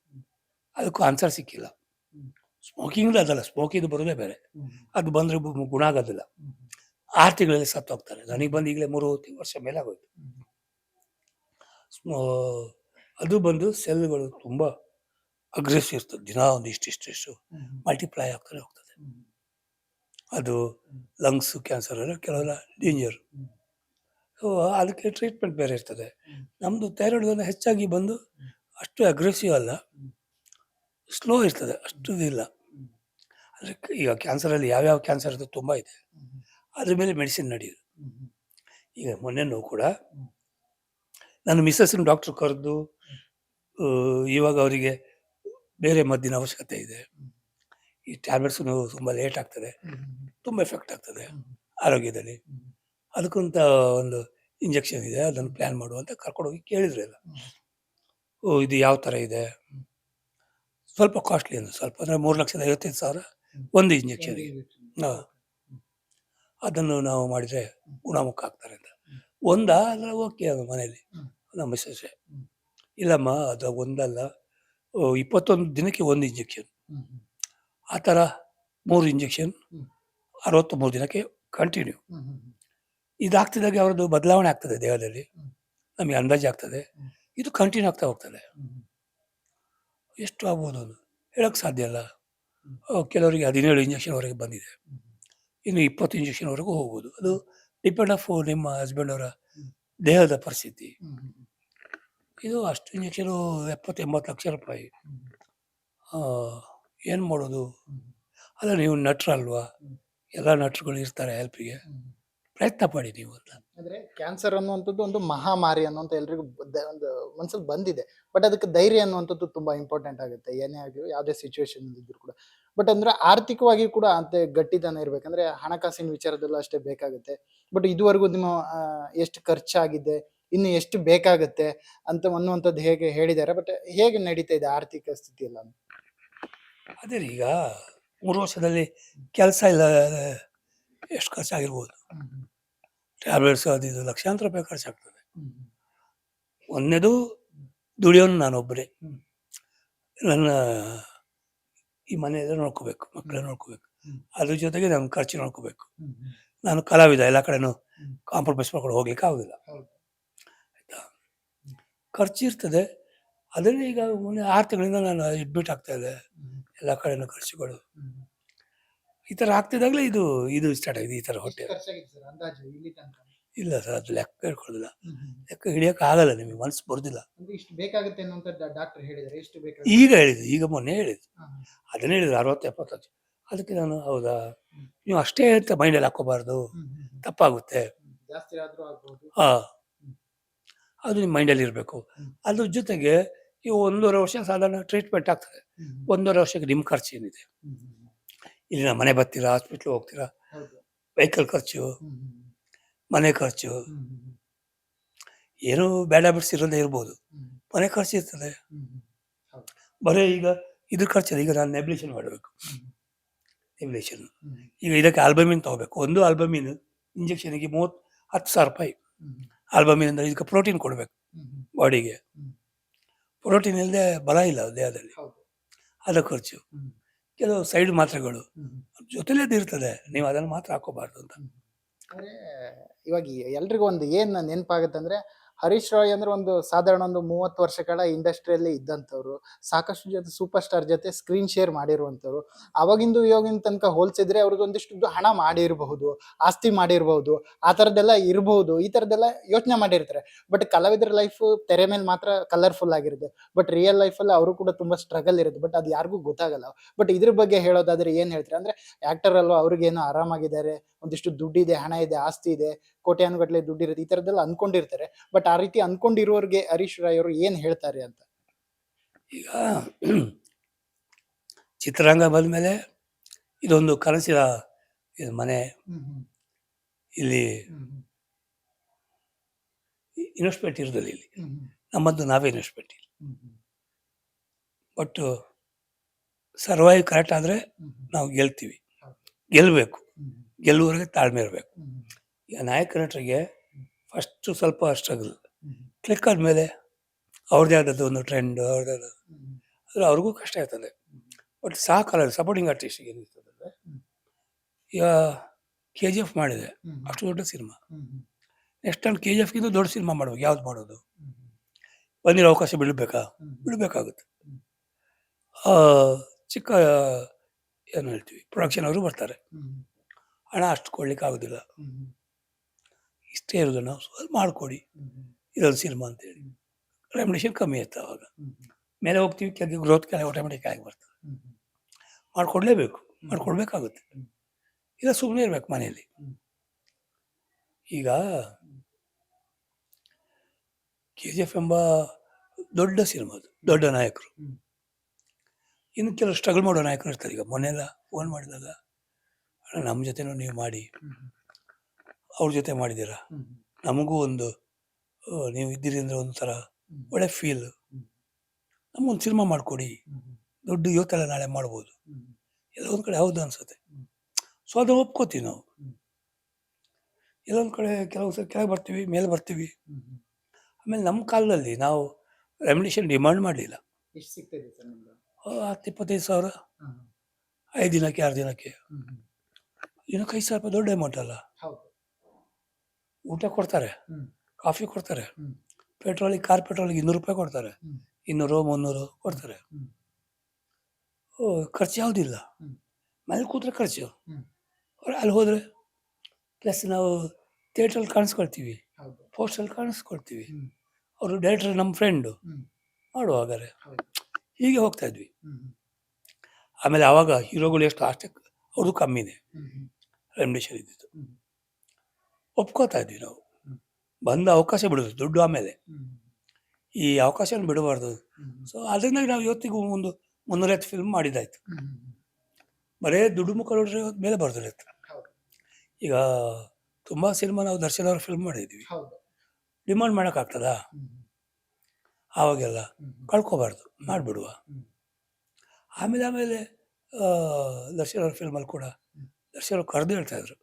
ಅದಕ್ಕೂ ಆನ್ಸರ್ ಸಿಕ್ಕಿಲ್ಲ. ಸ್ಮೋಕಿಂಗ್ದು ಅದಲ್ಲ, ಸ್ಮೋಕಿಂಗ್ ಬರೋದೇ ಬೇರೆ. ಅದು ಬಂದರೆ ಗುಣ ಆಗೋದಿಲ್ಲ. 6 ತಿಂಗಳಲ್ಲಿ ಸತ್ತು ಹೋಗ್ತಾರೆ. ನನಗೆ ಬಂದು ಈಗಲೇ 3 ವರ್ಷ ಮೇಲೆ ಆಗೋಯ್ತು. ಅದು ಬಂದು ಸೆಲ್ಗಳು ತುಂಬ ಅಗ್ರೆಸಿವ್ ಇರ್ತದೆ. ದಿನ ಒಂದು ಇಷ್ಟಿಷ್ಟು ಮಲ್ಟಿಪ್ಲೈ ಆಗ್ತಾನೆ ಹೋಗ್ತದೆ. ಅದು ಲಂಗ್ಸು ಕ್ಯಾನ್ಸರ್ ಎಲ್ಲ ಕೆಲವೆಲ್ಲ ಡೇಂಜರ್. ಸೊ ಅದಕ್ಕೆ ಟ್ರೀಟ್ಮೆಂಟ್ ಬೇರೆ ಇರ್ತದೆ. ನಮ್ಮದು ಥೈರಾಯ್ಡ್ ಹೆಚ್ಚಾಗಿ ಬಂದು ಅಷ್ಟು ಅಗ್ರೆಸಿವ್ ಅಲ್ಲ, ಸ್ಲೋ ಇರ್ತದೆ, ಅಷ್ಟು ಇದಿಲ್ಲ. ಅಂದರೆ ಈಗ ಕ್ಯಾನ್ಸರಲ್ಲಿ ಯಾವ್ಯಾವ ಕ್ಯಾನ್ಸರ್ ಇರ್ತದೆ ತುಂಬ ಇದೆ, ಅದ್ರ ಮೇಲೆ ಮೆಡಿಸಿನ್ ನಡೆಯೋದು. ಈಗ ಮೊನ್ನೆನೂ ಕೂಡ ನನ್ನ ಮಿಸ್ಸಸ್ಸಿನ ಡಾಕ್ಟ್ರು ಕರೆದು, ಇವಾಗ ಅವರಿಗೆ ಬೇರೆ ಮದ್ದಿನ ಅವಶ್ಯಕತೆ ಇದೆ, ಈ ಟ್ಯಾಬ್ಲೆಟ್ಸು ತುಂಬ ಲೇಟ್ ಆಗ್ತದೆ, ತುಂಬ ಎಫೆಕ್ಟ್ ಆಗ್ತದೆ ಆರೋಗ್ಯದಲ್ಲಿ, ಅದಕ್ಕಂತ ಒಂದು ಇಂಜೆಕ್ಷನ್ ಇದೆ, ಅದನ್ನು ಪ್ಲ್ಯಾನ್ ಮಾಡುವಂತ ಕರ್ಕೊಂಡೋಗಿ ಕೇಳಿದ್ರು ಎಲ್ಲ. ಇದು ಯಾವ ಥರ ಇದೆ, ಸ್ವಲ್ಪ ಕಾಸ್ಟ್ಲಿ ಅಂದರು. ಸ್ವಲ್ಪ ಅಂದರೆ 3,55,000 ಒಂದು ಇಂಜೆಕ್ಷನ್ಗೆ. ಅದನ್ನು ನಾವು ಮಾಡಿದರೆ ಗುಣಮುಖ ಆಗ್ತಾರೆ ಅಂತ. ಅಂದರೆ ಓಕೆ ಅದು ಮನೇಲಿ ನಮ್ಮ ಮಿಸ್ಸಸ್ಸೇ, ಇಲ್ಲಮ್ಮ ಅದು ಒಂದಲ್ಲ, 21 ದಿನಕ್ಕೆ 1 ಇಂಜೆಕ್ಷನ್, ಆ ಥರ 3 ಇಂಜೆಕ್ಷನ್ 63 ದಿನಕ್ಕೆ ಕಂಟಿನ್ಯೂ. ಇದಾಗ್ತಿದ್ದಾಗ ಅವ್ರದ್ದು ಬದಲಾವಣೆ ಆಗ್ತದೆ ದೇಹದಲ್ಲಿ, ನಮಗೆ ಅಂದಾಜು ಆಗ್ತದೆ. ಇದು ಕಂಟಿನ್ಯೂ ಆಗ್ತಾ ಹೋಗ್ತದೆ. ಎಷ್ಟು ಆಗ್ಬೋದು ಅದು ಹೇಳೋಕ್ಕೆ ಸಾಧ್ಯ ಅಲ್ಲ. ಕೆಲವರಿಗೆ 17 ಇಂಜೆಕ್ಷನ್ವರೆಗೆ ಬಂದಿದೆ, ಇನ್ನು 20 ಇಂಜೆಕ್ಷನ್ವರೆಗೂ ಹೋಗ್ಬೋದು. ಅದು ಡಿಪೆಂಡ್ ಆಫ್ ನಿಮ್ಮ ಹಸ್ಬೆಂಡ್ ಅವರ ದೇಹದ ಪರಿಸ್ಥಿತಿ. ಇದು ಅಷ್ಟು ಇಂಜೆಕ್ಷನು 70-80 ಲಕ್ಷ ರೂಪಾಯಿ. ಏನು ಮಾಡೋದು? ಅಲ್ಲ, ನೀವು ನಟರಲ್ವಾ, ಎಲ್ಲ ನಟರುಗಳು ಇರ್ತಾರೆ ಹೆಲ್ಪಿಗೆ, ಪ್ರಯತ್ನ ಪಡಿ ನೀವು ಅಂತ. ಅಂದ್ರೆ ಕ್ಯಾನ್ಸರ್ ಅನ್ನುವಂಥದ್ದು ಒಂದು ಮಹಾಮಾರಿ ಅನ್ನುವಂಥ ಎಲ್ರಿಗೂ ಒಂದು ಮನ್ಸಲ್ಲಿ ಬಂದಿದೆ. ಬಟ್ ಅದಕ್ಕೆ ಧೈರ್ಯ ಅನ್ನುವಂಥದ್ದು ತುಂಬಾ ಇಂಪಾರ್ಟೆಂಟ್ ಆಗುತ್ತೆ, ಏನೇ ಆಗಿರೋ ಯಾವುದೇ ಸಿಚುವೇಶನ್ ಇದ್ರೂ ಕೂಡ. ಬಟ್ ಅಂದ್ರೆ ಆರ್ಥಿಕವಾಗಿ ಕೂಡ ಅಂತ ಗಟ್ಟಿತನ ಇರ್ಬೇಕಂದ್ರೆ ಹಣಕಾಸಿನ ವಿಚಾರದಲ್ಲೂ ಅಷ್ಟೇ ಬೇಕಾಗುತ್ತೆ. ಬಟ್ ಇದುವರೆಗೂ ನಿಮ್ಮ ಎಷ್ಟು ಖರ್ಚಾಗಿದೆ, ಇನ್ನು ಎಷ್ಟು ಬೇಕಾಗುತ್ತೆ ಅಂತ ಅನ್ನುವಂಥದ್ದು ಹೇಗೆ ಹೇಳಿದ್ದಾರೆ. ಬಟ್ ಹೇಗೆ ನಡೀತಾ ಇದೆ ಆರ್ಥಿಕ ಸ್ಥಿತಿ ಎಲ್ಲ? ಅದೇ ರೀ, ಈಗ 3 ವರ್ಷದಲ್ಲಿ ಕೆಲಸ ಇಲ್ಲ, ಎಷ್ಟು ಖರ್ಚಾಗಿರ್ಬೋದು. ಟ್ಯಾಬ್ಲೆಟ್ಸ್ ಅದು ಇದು ಲಕ್ಷಾಂತರ ರೂಪಾಯಿ ಖರ್ಚಾಗ್ತದೆ. ಒಂದನೇದು ದುಡಿಯೋನು ನಾನೊಬ್ಬರೇ, ನನ್ನ ಈ ಮನೆಯೆಲ್ಲ ನೋಡ್ಕೋಬೇಕು, ಮಕ್ಕಳನ್ನ ನೋಡ್ಕೋಬೇಕು, ಅದ್ರ ಜೊತೆಗೆ ನನ್ನ ಖರ್ಚು ನೋಡ್ಕೋಬೇಕು. ನಾನು ಕಲಾವಿದ, ಎಲ್ಲ ಕಡೆನೂ ಕಾಂಪ್ರಮೈಸ್ ಮಾಡ್ಕೊಂಡು ಹೋಗ್ಲಿಕ್ಕೆ ಆಗೋದಿಲ್ಲ, ಆಯಿತಾ. ಖರ್ಚು ಇರ್ತದೆ. ಅದರಲ್ಲಿ ಈಗ 6 ತಿಂಗಳಿಂದ ನಾನು ಅಡ್ಮಿಟ್ ಆಗ್ತಾ ಇದೆ. ಎಲ್ಲ ಕಡೆನೂ ಖರ್ಚುಗಳು. ಈ ಥರ ಆಗ್ತಿದ್ದಾಗಲೇ ಇದು ಸ್ಟಾರ್ಟ್ ಆಗಿದೆ, ಈ ಥರ ಹೊಟ್ಟೆ. ಖರ್ಚಾಗಿದೆ ಸರ್ ಅಂದಾಜು ಇಲ್ಲಿ ತನಕ? ಇಲ್ಲ ಸರ್, ಅದು ಲೆಕ್ಕ ಹಿಡ್ಕೊಳ್ಳೋದಿಲ್ಲ, ಲೆಕ್ಕ ಹಿಡಿಯೋಕ್ಕಾಗಲ್ಲ, ನಿಮಗೆ ಮನಸ್ಸು ಬರೋದಿಲ್ಲ. ಅಂದ್ರೆ ಇಷ್ಟು ಬೇಕಾಗುತ್ತೆ ಅನ್ನುವಂತ ಡಾಕ್ಟರ್ ಹೇಳಿದ್ದಾರೆ. ಎಷ್ಟು ಈಗ ಹೇಳಿದ್ದು, ಈಗ ಮೊನ್ನೆ ಹೇಳಿದ್ದು, ಅದನ್ನೇ ಹೇಳಿದ್ರು 60-70. ಅದಕ್ಕೆ ನಾನು ಹೌದಾ, ನೀವು ಅಷ್ಟೇ ಅಂತ ಮೈಂಡಲ್ಲಿ ಹಾಕೋಬಾರ್ದು, ತಪ್ಪಾಗುತ್ತೆ. ಜಾಸ್ತಿ ಆದ್ರೂ ಆಗ್ಬಹುದು. ಹಾಂ, ಅದು ನಿಮ್ಮ ಮೈಂಡಲ್ಲಿ ಇರಬೇಕು. ಅದ್ರ ಜೊತೆಗೆ ಈ 1.5 ವರ್ಷ ಸಾಧಾರಣ ಟ್ರೀಟ್ಮೆಂಟ್ ಆಗ್ತದೆ. 1.5 ವರ್ಷಕ್ಕೆ ನಿಮ್ಮ ಖರ್ಚು ಏನಿದೆ, ಇಲ್ಲಿನ ಮನೆ ಬರ್ತೀರಾ, ಹಾಸ್ಪಿಟ್ಲಿಗೆ ಹೋಗ್ತೀರಾ, ವೆಹಿಕಲ್ ಖರ್ಚು, ಮನೆ ಖರ್ಚು, ಏನೋ ಬ್ಯಾಡ್ ಹ್ಯಾಬಿಟ್ಸ್ ಇರೋದೇ ಇರ್ಬೋದು, ಮನೆ ಖರ್ಚು ಇರ್ತದೆ. ಬರೀ ಈಗ ಇದ್ರ ಖರ್ಚಿದೆ. ಈಗ ನಾನು ನೆಬ್ಲೇಷನ್ ಮಾಡಬೇಕು, ನೆಬ್ಲೇಷನ್ ಈಗ ಇದಕ್ಕೆ ಆಲ್ಬಮಿನ್ ತೊಗೋಬೇಕು. ಒಂದು ಆಲ್ಬಮಿನ್ ಇಂಜೆಕ್ಷನ್ಗೆ 10,000 ರೂಪಾಯಿ. ಆಲ್ಬಮಿನ್ ಅಂದರೆ ಇದಕ್ಕೆ ಪ್ರೋಟೀನ್ ಕೊಡಬೇಕು ಬಾಡಿಗೆ. ಪ್ರೋಟೀನ್ ಇಲ್ಲದೆ ಬಲ ಇಲ್ಲ ದೇಹದಲ್ಲಿ, ಅದು ಖರ್ಚು. ಕೆಲವು ಸೈಡ್ ಮಾತ್ರೆಗಳು ಜೊತೆಲೇ ಇರ್ತದೆ, ನೀವು ಅದನ್ನು ಮಾತ್ರ ಹಾಕೋಬಾರ್ದು ಅಂತ. ಅಂದ್ರೆ ಇವಾಗ ಎಲ್ರಿಗೂ ಒಂದು ಏನ್ ನೆನಪಾಗುತ್ತೆ ಅಂದ್ರೆ, ಹರೀಶ್ ರಾಯ್ ಅಂದ್ರೆ ಒಂದು ಸಾಧಾರಣ ಒಂದು 30 ವರ್ಷಗಳ ಇಂಡಸ್ಟ್ರಿಯಲ್ಲಿ ಇದ್ದಂಥವ್ರು, ಸಾಕಷ್ಟು ಜೊತೆ ಸೂಪರ್ ಸ್ಟಾರ್ ಜೊತೆ ಸ್ಕ್ರೀನ್ ಶೇರ್ ಮಾಡಿರುವಂಥವ್ರು. ಅವಾಗಿಂದು ಇವಾಗಿನ ತನಕ ಹೋಲ್ಸಿದ್ರೆ ಅವ್ರಿಗೆ ಒಂದಿಷ್ಟು ಹಣ ಮಾಡಿರಬಹುದು, ಆಸ್ತಿ ಮಾಡಿರಬಹುದು, ಆ ಥರದ್ದೆಲ್ಲ ಇರಬಹುದು, ಈ ಥರದ್ದೆಲ್ಲ ಯೋಚನೆ ಮಾಡಿರ್ತಾರೆ. ಬಟ್ ಕಲಾವಿದರ ಲೈಫ್ ತೆರೆ ಮೇಲೆ ಮಾತ್ರ ಕಲರ್ಫುಲ್ ಆಗಿರುತ್ತೆ, ಬಟ್ ರಿಯಲ್ ಲೈಫಲ್ಲಿ ಅವರು ಕೂಡ ತುಂಬಾ ಸ್ಟ್ರಗಲ್ ಇರುತ್ತೆ. ಬಟ್ ಅದು ಯಾರಿಗೂ ಗೊತ್ತಾಗಲ್ಲ. ಬಟ್ ಇದ್ರ ಬಗ್ಗೆ ಹೇಳೋದಾದ್ರೆ ಏನ್ ಹೇಳ್ತಾರೆ ಅಂದ್ರೆ, ಆಕ್ಟರ್ ಅಲ್ವಾ, ಅವ್ರಿಗೇನೋ ಆರಾಮಾಗಿದ್ದಾರೆ, ಒಂದಿಷ್ಟು ದುಡ್ಡಿದೆ, ಹಣ ಇದೆ, ಆಸ್ತಿ ಇದೆ, ಕೋಟ್ಯಾನುಗಟ್ಟಲೆ ದುಡ್ಡಿರುತ್ತೆ, ಈ ಥರದ್ದೆಲ್ಲ ಅನ್ಕೊಂಡಿರ್ತಾರೆ. ಬಟ್ ಆ ರೀತಿ ಅನ್ಕೊಂಡಿರೋರಿಗೆ ಹರೀಶ್ ರಾಯ್ ಅವರು ಏನ್ ಹೇಳ್ತಾರೆ ಅಂತ? ಈಗ ಚಿತ್ರರಂಗ ಬಂದಮೇಲೆ ಇದೊಂದು ಕನಸಿನ ಇದು ಮನೆ. ಇಲ್ಲಿ ಇನ್ವೆಸ್ಟ್ಮೆಂಟ್ ಇರೋದಿಲ್ಲ, ಇಲ್ಲಿ ನಮ್ಮದ್ದು ನಾವೇ ಇನ್ವೆಸ್ಟ್ಮೆಂಟ್ ಇಲ್ಲ. ಬಟ್ ಸರ್ವೈವ್ ಕರೆಕ್ಟ್ ಆದರೆ ನಾವು ಗೆಲ್ತೀವಿ. ಗೆಲ್ಲಬೇಕು, ಗೆಲ್ಲುವವರೆಗೆ ತಾಳ್ಮೆ ಇರಬೇಕು. ಈಗ ನಾಯಕ ನಟರಿಗೆ ಫಸ್ಟು ಸ್ವಲ್ಪ ಸ್ಟ್ರಗಲ್, ಕ್ಲಿಕ್ ಆದಮೇಲೆ ಅವ್ರದ್ದೇ ಆದದ್ದು ಒಂದು ಟ್ರೆಂಡ್, ಅವ್ರದ್ದು ಆದರೆ ಅವ್ರಿಗೂ ಕಷ್ಟ ಇರ್ತದೆ. ಬಟ್ ಸಾಕಲ್ಲ ಸಪೋರ್ಟಿಂಗ್ ಆರ್ಟಿಸ್ಟಿಗೆ ಏನಿರ್ತದೆ ಅಂದರೆ, ಈಗ KGF ಮಾಡಿದೆ, ಅಷ್ಟು ದೊಡ್ಡ ಸಿನಿಮಾ. ನೆಕ್ಸ್ಟ್ ಟೈಮ್ KGFಗಿಂತ ದೊಡ್ಡ ಸಿನಿಮಾ ಮಾಡ್ಬೇಕು. ಯಾವ್ದು ಮಾಡೋದು? ಬಂದಿರೋ ಅವಕಾಶ ಬಿಡಬೇಕಾಗುತ್ತೆ. ಚಿಕ್ಕ ಏನು ಹೇಳ್ತೀವಿ, ಪ್ರೊಡಕ್ಷನ್ ಅವರು ಬರ್ತಾರೆ, ಹಣ ಅಷ್ಟು ಕೊಡ್ಲಿಕ್ಕೆ ಆಗೋದಿಲ್ಲ. ಇಷ್ಟೇ ಇರೋದು, ನಾವು ಸ್ವಲ್ಪ ಮಾಡಿಕೊಡಿ ಇದೊಂದು ಸಿನಿಮಾ ಅಂತೇಳಿ. ರೆಮ್ಯುನೇಷನ್ ಕಮ್ಮಿ ಇರ್ತದೆ. ಅವಾಗ ಮೇಲೆ ಹೋಗ್ತೀವಿ, ಗ್ರೋತ್ ಕೆಲ ಆಟೋಮೆಟಿಕ್ ಆಗಿ ಬರ್ತದೆ. ಮಾಡ್ಕೊಡ್ಬೇಕಾಗುತ್ತೆ. ಇಲ್ಲ ಸುಮ್ಮನೆ ಇರ್ಬೇಕು ಮನೆಯಲ್ಲಿ. ಈಗ KGF ಎಂಬ ದೊಡ್ಡ ಸಿನಿಮಾ, ಅದು ದೊಡ್ಡ ನಾಯಕರು. ಇನ್ನು ಕೆಲವು ಸ್ಟ್ರಗಲ್ ಮಾಡೋ ನಾಯಕರು ಇರ್ತಾರೆ. ಈಗ ಮೊನ್ನೆಲ್ಲ ಫೋನ್ ಮಾಡಿದಾಗ, ನಮ್ಮ ಜೊತೆನೂ ನೀವು ಮಾಡಿ, ಅವ್ರ ಜೊತೆ ಮಾಡಿದ್ದೀರಾ, ನಮಗೂ ಒಂದು ನೀವು ಇದ್ದೀರಿ ಅಂದರೆ ಒಂಥರ ಒಳ್ಳೆ ಫೀಲ್, ನಮಗೊಂದು ಸಿನಿಮಾ ಮಾಡಿಕೊಡಿ, ದೊಡ್ಡ ಇವತ್ತೆಲ್ಲ ನಾಳೆ ಮಾಡ್ಬೋದು. ಎಲ್ಲ ಒಂದು ಕಡೆ ಹೌದು ಅನ್ಸುತ್ತೆ. ಸೊ ಅದು ಒಪ್ಕೋತೀವಿ ನಾವು. ಎಲ್ಲೊಂದು ಕಡೆ ಕೆಲವು ಸಲ ಕೆಳಗೆ ಬರ್ತೀವಿ, ಮೇಲೆ ಬರ್ತೀವಿ. ಆಮೇಲೆ ನಮ್ಮ ಕಾಲದಲ್ಲಿ ನಾವು ರೆಮ್ಯುನೇಷನ್ ಡಿಮಾಂಡ್ ಮಾಡಲಿಲ್ಲ. 10-25 ಸಾವಿರ 5 ದಿನಕ್ಕೆ 6 ದಿನಕ್ಕೆ. ದಿನಕ್ಕೆ 5,000 ರೂಪಾಯಿ ದೊಡ್ಡ ಅಮೌಂಟ್ ಅಲ್ಲ. ಊಟ ಕೊಡ್ತಾರೆ, ಕಾಫಿ ಕೊಡ್ತಾರೆ, ಕಾರ್ ಪೆಟ್ರೋಲಿಗೆ 200 ರೂಪಾಯಿ ಕೊಡ್ತಾರೆ, 200-300 ಕೊಡ್ತಾರೆ. ಖರ್ಚು ಯಾವುದಿಲ್ಲ. ಮನೇಲಿ ಕೂತ್ರೆ ಖರ್ಚು, ಅಲ್ಲಿ ಹೋದರೆ ಪ್ಲಸ್ ನಾವು ಥಿಯೇಟ್ರಲ್ಲಿ ಕಾಣಿಸ್ಕೊಳ್ತೀವಿ, ಪೋಸ್ಟಲ್ಲಿ ಕಾಣಿಸ್ಕೊಳ್ತೀವಿ. ಅವರು ಡೈರೆಕ್ಟರ್ ನಮ್ಮ ಫ್ರೆಂಡು ಮಾಡುವಾಗಾರೆ ಹೀಗೆ ಹೋಗ್ತಾ ಇದ್ವಿ. ಆಮೇಲೆ ಆವಾಗ ಹೀರೋಗಳು ಎಷ್ಟು ಅಷ್ಟೇ ಅವ್ರದ್ದು ಕಮ್ಮಿನೇ ರೆಮ್ಯುನೇಷನ್ ಇದ್ದಿದ್ದು. ಒಪ್ಕೋತಾ ಇದ್ವಿ ನಾವು. ಬಂದ ಅವಕಾಶ ಬಿಡೋದು ದುಡ್ಡು, ಆಮೇಲೆ ಈ ಅವಕಾಶನ ಬಿಡಬಾರ್ದು. ಸೊ ಅದರಿಂದ ನಾವು ಇವತ್ತಿಗೂ ಒಂದು 350 ಫಿಲ್ಮ್ ಮಾಡಿದ್ದಾಯ್ತು. ಬರೇ ದುಡ್ಡು ಮುಖ ನೋಡ್ರೆ ಮೇಲೆ ಬರ್ದಿರುತ್ತೆ. ಈಗ ತುಂಬ ಸಿನಿಮಾ ನಾವು ದರ್ಶನ್ ಅವ್ರ ಫಿಲ್ಮ್ ಮಾಡಿದ್ವಿ, ಡಿಮಾಂಡ್ ಮಾಡೋಕ್ಕಾಗ್ತದಾ? ಆವಾಗೆಲ್ಲ ಕಳ್ಕೊಬಾರ್ದು, ಮಾಡಿಬಿಡುವ. ಆಮೇಲೆ ದರ್ಶನ್ ಅವ್ರ ಫಿಲ್ಮಲ್ಲಿ ಕೂಡ ದರ್ಶನ್ ಅವ್ರು ಕರೆದು ಹೇಳ್ತಾಯಿದ್ರು,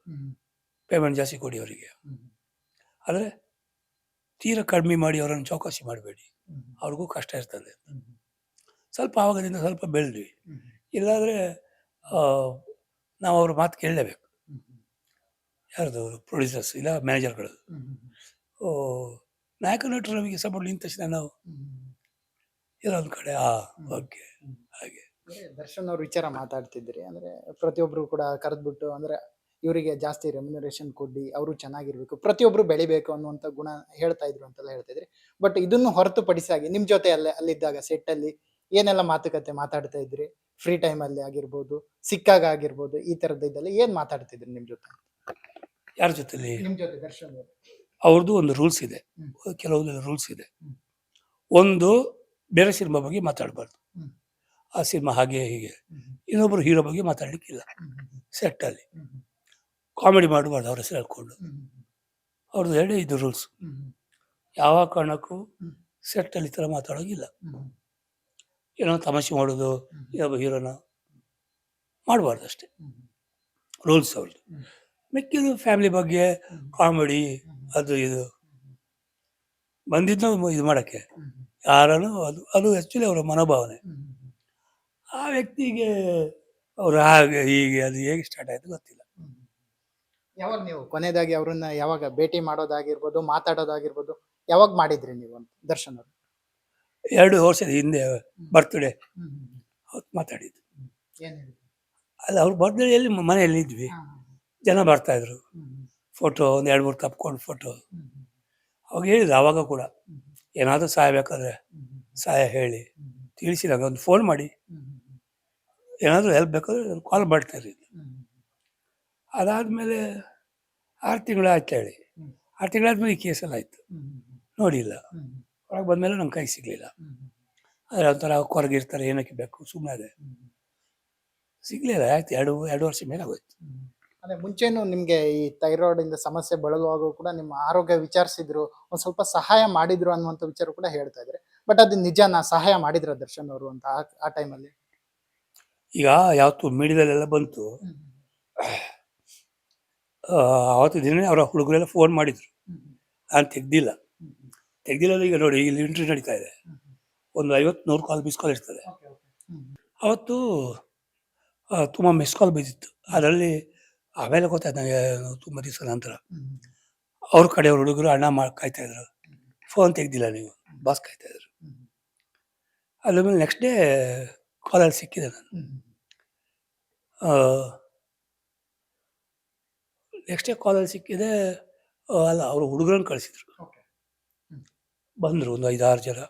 ಪೇಮೆಂಟ್ ಜಾಸ್ತಿ ಕೊಡಿ ಅವರಿಗೆ, ಆದರೆ ತೀರ ಕಡಿಮೆ ಮಾಡಿ ಅವರನ್ನು ಚೌಕಾಸಿ ಮಾಡಬೇಡಿ, ಅವ್ರಿಗೂ ಕಷ್ಟ ಇರ್ತದೆ. ಸ್ವಲ್ಪ ಆವಾಗದಿಂದ ಸ್ವಲ್ಪ ಬೆಳೆದ್ವಿ. ಇಲ್ಲಾಂದರೆ ನಾವು ಅವ್ರ ಮಾತು ಕೇಳಲೇಬೇಕು. ಯಾರ್ದು ಪ್ರೊಡ್ಯೂಸರ್ಸ್ ಇಲ್ಲ ಮ್ಯಾನೇಜರ್ಗಳದ್ದು. ನಾಯಕ ನಟರು ನಮಗೆ ಸಪೋರ್ಟ್ ನಿಂತ ತಕ್ಷಣ ನಾವು ಎಲ್ಲ ಒಂದು ಕಡೆ ಓಕೆ ಹಾಗೆ ಅಂದ್ರೆ ದರ್ಶನ್ ಅವ್ರ ವಿಚಾರ ಮಾತಾಡ್ತಿದ್ರಿ ಅಂದ್ರೆ ಪ್ರತಿಯೊಬ್ರು ಕೂಡ ಕರೆದ್ಬಿಟ್ಟು ಅಂದ್ರೆ ಇವರಿಗೆ ಜಾಸ್ತಿ ರೆಮ್ಯುನರೇಷನ್ ಕೊಡಿ ಅವರು ಚೆನ್ನಾಗಿರ್ಬೇಕು ಪ್ರತಿಯೊಬ್ರು ಬೆಳಿಬೇಕು ಅನ್ನುವಂತ ಗುಣ ಹೇಳ್ತಾ ಇದ್ರು ಅಂತೆಲ್ಲ ಹೇಳ್ತಾ ಇದ್ರಿ. ಬಟ್ ಇದನ್ನು ಹೊರತುಪಡಿಸಾಗಿ ನಿಮ್ ಜೊತೆ ಅಲ್ಲಿದ್ದಾಗ ಸೆಟ್ ಅಲ್ಲಿ ಏನೆಲ್ಲ ಮಾತುಕತೆ ಮಾತಾಡ್ತಾ ಇದ್ರಿ? ಫ್ರೀ ಟೈಮ್ ಅಲ್ಲಿ ಆಗಿರ್ಬೋದು, ಸಿಕ್ಕಾಗ ಆಗಿರ್ಬೋದು, ಈ ತರದ್ದು ಇದ್ದಲ್ಲಿ ಏನ್ ಮಾತಾಡ್ತಿದ್ರಿ ನಿಮ್ ಜೊತೆ? ಯಾರ ಜೊತೆಲಿ? ನಿಮ್ ಜೊತೆ ದರ್ಶನ್ ಅವರು. ಅವ್ರದ್ದು ಒಂದು ರೂಲ್ಸ್ ಇದೆ, ಹ್ಮ್. ಕೆಲವೊಂದು ರೂಲ್ಸ್ ಇದೆ. ಹ್ಮ್. ಒಂದು, ಬೇರೆ ಸಿನಿಮಾ ಬಗ್ಗೆ ಮಾತಾಡಬಾರ್ದು, ಹ್ಮ್. ಆ ಸಿನಿಮಾ ಹಾಗೆ ಹೀಗೆ. ಹ್ಮ್. ಇನ್ನೊಬ್ರು ಹೀರೋ ಬಗ್ಗೆ ಮಾತಾಡ್ಲಿಕ್ಕಿಲ್ಲ ಹ್ಮ್. ಸೆಟ್ಟಲ್ಲಿ. ಹ್ಮ್. ಕಾಮಿಡಿ ಮಾಡಬಾರ್ದು ಅವ್ರ ಹೆಸರು ಹೇಳ್ಕೊಂಡು. ಹ್ಮ್. ಅವ್ರದ್ದು ಎರಡೇ ಇದು ರೂಲ್ಸ್. ಹ್ಮ್. ಯಾವ ಕಾರಣಕ್ಕೂ ಹ್ಮ್. ಸೆಟ್ಟಲ್ಲಿ ಈ ಥರ ಮಾತಾಡೋಗಿಲ್ಲ. ಹ್ಮ್. ಏನೋ ತಮಾಷೆ ಮಾಡೋದು, ಹ್ಮ್. ಯಾವ ಹೀರೋನ ಮಾಡಬಾರ್ದು ಅಷ್ಟೇ ಹ್ಮ್. ರೂಲ್ಸ್ ಅವ್ರದ್ದು. ಹ್ಮ್. ಮಿಕ್ಕಿದು ಫ್ಯಾಮಿಲಿ ಬಗ್ಗೆ ಹ್ಮ್. ಕಾಮಿಡಿ ಹ್ಮ್. ಅದು ಇದು ಬಂದಿದ್ದು ಇದು ಮಾಡೋಕ್ಕೆ ಹ್ಮ್. ಯಾರನ್ನು ಅದು ಆ್ಯಕ್ಚುಲಿ ಅವರ ಮನೋಭಾವನೆ. ಹ್ಮ್. ಆ ವ್ಯಕ್ತಿಗೆ ಅವರು ಹಾಗೆ ಹೀಗೆ ಅದು ಹೇಗೆ ಸ್ಟಾರ್ಟ್ ಆಯಿತು ಗೊತ್ತಿಲ್ಲ. ಹ್ಮ್. ಯಾವಾಗ ನೀವು ಕೊನೆಯದಾಗಿ ಅವ್ರನ್ನ ಯಾವಾಗ ಭೇಟಿ ಮಾಡೋದಾಗಿರ್ಬೋದು, ಮಾತಾಡೋದಾಗಿರ್ಬೋದು, ಯಾವಾಗ ಮಾಡಿದ್ರಿ ನೀವು ಅಂತ ದರ್ಶನ್ ಅವರು? 2 ವರ್ಷದ ಹಿಂದೆ ಬರ್ತ್ಡೇ ಹ್ಮ್. ಅವತ್ತು ಮಾತಾಡಿದ್ದು. ಏನ್ ಹೇಳಿದ್ರು? ಅಲ್ಲ, ಅವ್ರ ಬರ್ತ್ಡೇಯಲ್ಲಿ ಮನೆಯಲ್ಲಿ ಇದ್ವಿ, ಹಾ. ಜನ ಬರ್ತಾಯಿದ್ರು, ಹ್ಮ್. ಫೋಟೋ ಒಂದು 2-3 ತಪ್ಕೊಂಡು ಫೋಟೋ. ಹ್ಮ್. ಅವಾಗ ಹೇಳಿದ್ರು, ಆವಾಗ ಕೂಡ ಹ್ಮ್. ಏನಾದರೂ ಸಹಾಯ ಬೇಕಾದ್ರೆ ಹ್ಮ್. ಸಹಾಯ ಹೇಳಿ ಹ್ಮ್. ತಿಳಿಸಿ, ನಂಗೆ ಒಂದು ಫೋನ್ ಮಾಡಿ, ಹ್ಮ್. ಏನಾದರೂ ಹೆಲ್ಪ್ ಬೇಕಾದ್ರೆ ಕಾಲ್ ಮಾಡ್ತಾಯಿರಿ. ಹ್ಮ್. ಅದಾದಮೇಲೆ 6 ತಿಂಗಳು ಆಯ್ತು ಹೇಳಿ, ಹ್ಮ್. 6 ತಿಂಗಳಾದ್ಮೇಲೆ ಈ ಕೇಸೆಲ್ಲ ಆಯಿತು, ಹ್ಮ್. ನೋಡಿಲ್ಲ. ಹ್ಮ್. ಹೊರಗೆ ಬಂದಮೇಲೆ ನಮ್ಮ ಕೈ ಸಿಗಲಿಲ್ಲ. ಹ್ಮ್. ಆದರೆ ಒಂಥರ ಹೊರಗಿರ್ತಾರೆ, ಏನಕ್ಕೆ ಬೇಕು ಸುಮ್ಮನೆ ಅದೇ ಹ್ಮ್. ಸಿಗಲಿಲ್ಲ. ಆಯ್ತು, 2 ವರ್ಷ ಮೇಲೆ ಆಗೋಯ್ತು. ಹ್ಮ್. ಅಂದ್ರೆ ಮುಂಚೆನೂ ನಿಮ್ಗೆ ಈ ಥೈರಾಯ್ಡ್ ಇಂದ ಸಮಸ್ಯೆ ಬಳಲುವಾಗ ಕೂಡ ನಿಮ್ಮ ಆರೋಗ್ಯ ವಿಚಾರಿಸಿದ್ರು, ಒಂದ್ ಸ್ವಲ್ಪ ಸಹಾಯ ಮಾಡಿದ್ರು ಅನ್ನುವಂತ ವಿಚಾರ ಕೂಡ ಹೇಳ್ತಾ ಇದ್ರೆ. ಬಟ್ ಅದು ನಿಜನಾ? ಸಹಾಯ ಮಾಡಿದ್ರ ದರ್ಶನ್ ಅವರು ಅಂತ ಆ ಟೈಮಲ್ಲಿ? ಈಗ ಯಾವತ್ತು ಮೀಡಿಯಾದಲ್ಲೆಲ್ಲ ಬಂತು, ಆವತ್ತು ದಿನ ಅವರ ಹುಡುಗರೆಲ್ಲ ಫೋನ್ ಮಾಡಿದರು, ನಾನು ತೆಗ್ದಿಲ್ಲ. ಈಗ ನೋಡಿ, ಇಲ್ಲಿ ಇಂಟರ್ವ್ಯೂ ನಡೀತಾ ಇದೆ, ಒಂದು 50-100 ಕಾಲ್ ಮಿಸ್ ಕಾಲ್ ಇರ್ತದೆ. ಅವತ್ತು ತುಂಬ ಮಿಸ್ ಕಾಲ್ ಬಿದ್ದಿತ್ತು. ಅದರಲ್ಲಿ ಆಮೇಲೆ ಗೊತ್ತಾಯ್ತು ನನಗೆ, ತುಂಬ ದಿವಸ ನಂತರ ಅವ್ರ ಕಡೆಯವ್ರ ಹುಡುಗರು ಅಣ್ಣ ಕಾಯ್ತಾಯಿದ್ರು, ಫೋನ್ ತೆಗ್ದಿಲ್ಲ ನೀವು, ಬಾಸ್ ಕಾಯ್ತಾಯಿದ್ರು. ಅದಾದ್ಮೇಲೆ ನೆಕ್ಸ್ಟ್ ಡೇ ಕಾಲಲ್ಲಿ ಸಿಕ್ಕಿದೆ ನಾನು. ನೆಕ್ಸ್ಟ್ ಡೇ ಕಾಲಲ್ಲಿ ಸಿಕ್ಕಿದೆ. ಅಲ್ಲ, ಅವರು ಹುಡುಗರನ್ನು ಕಳಿಸಿದ್ರು, ಬಂದರು ಒಂದು 5-6 ಜನ.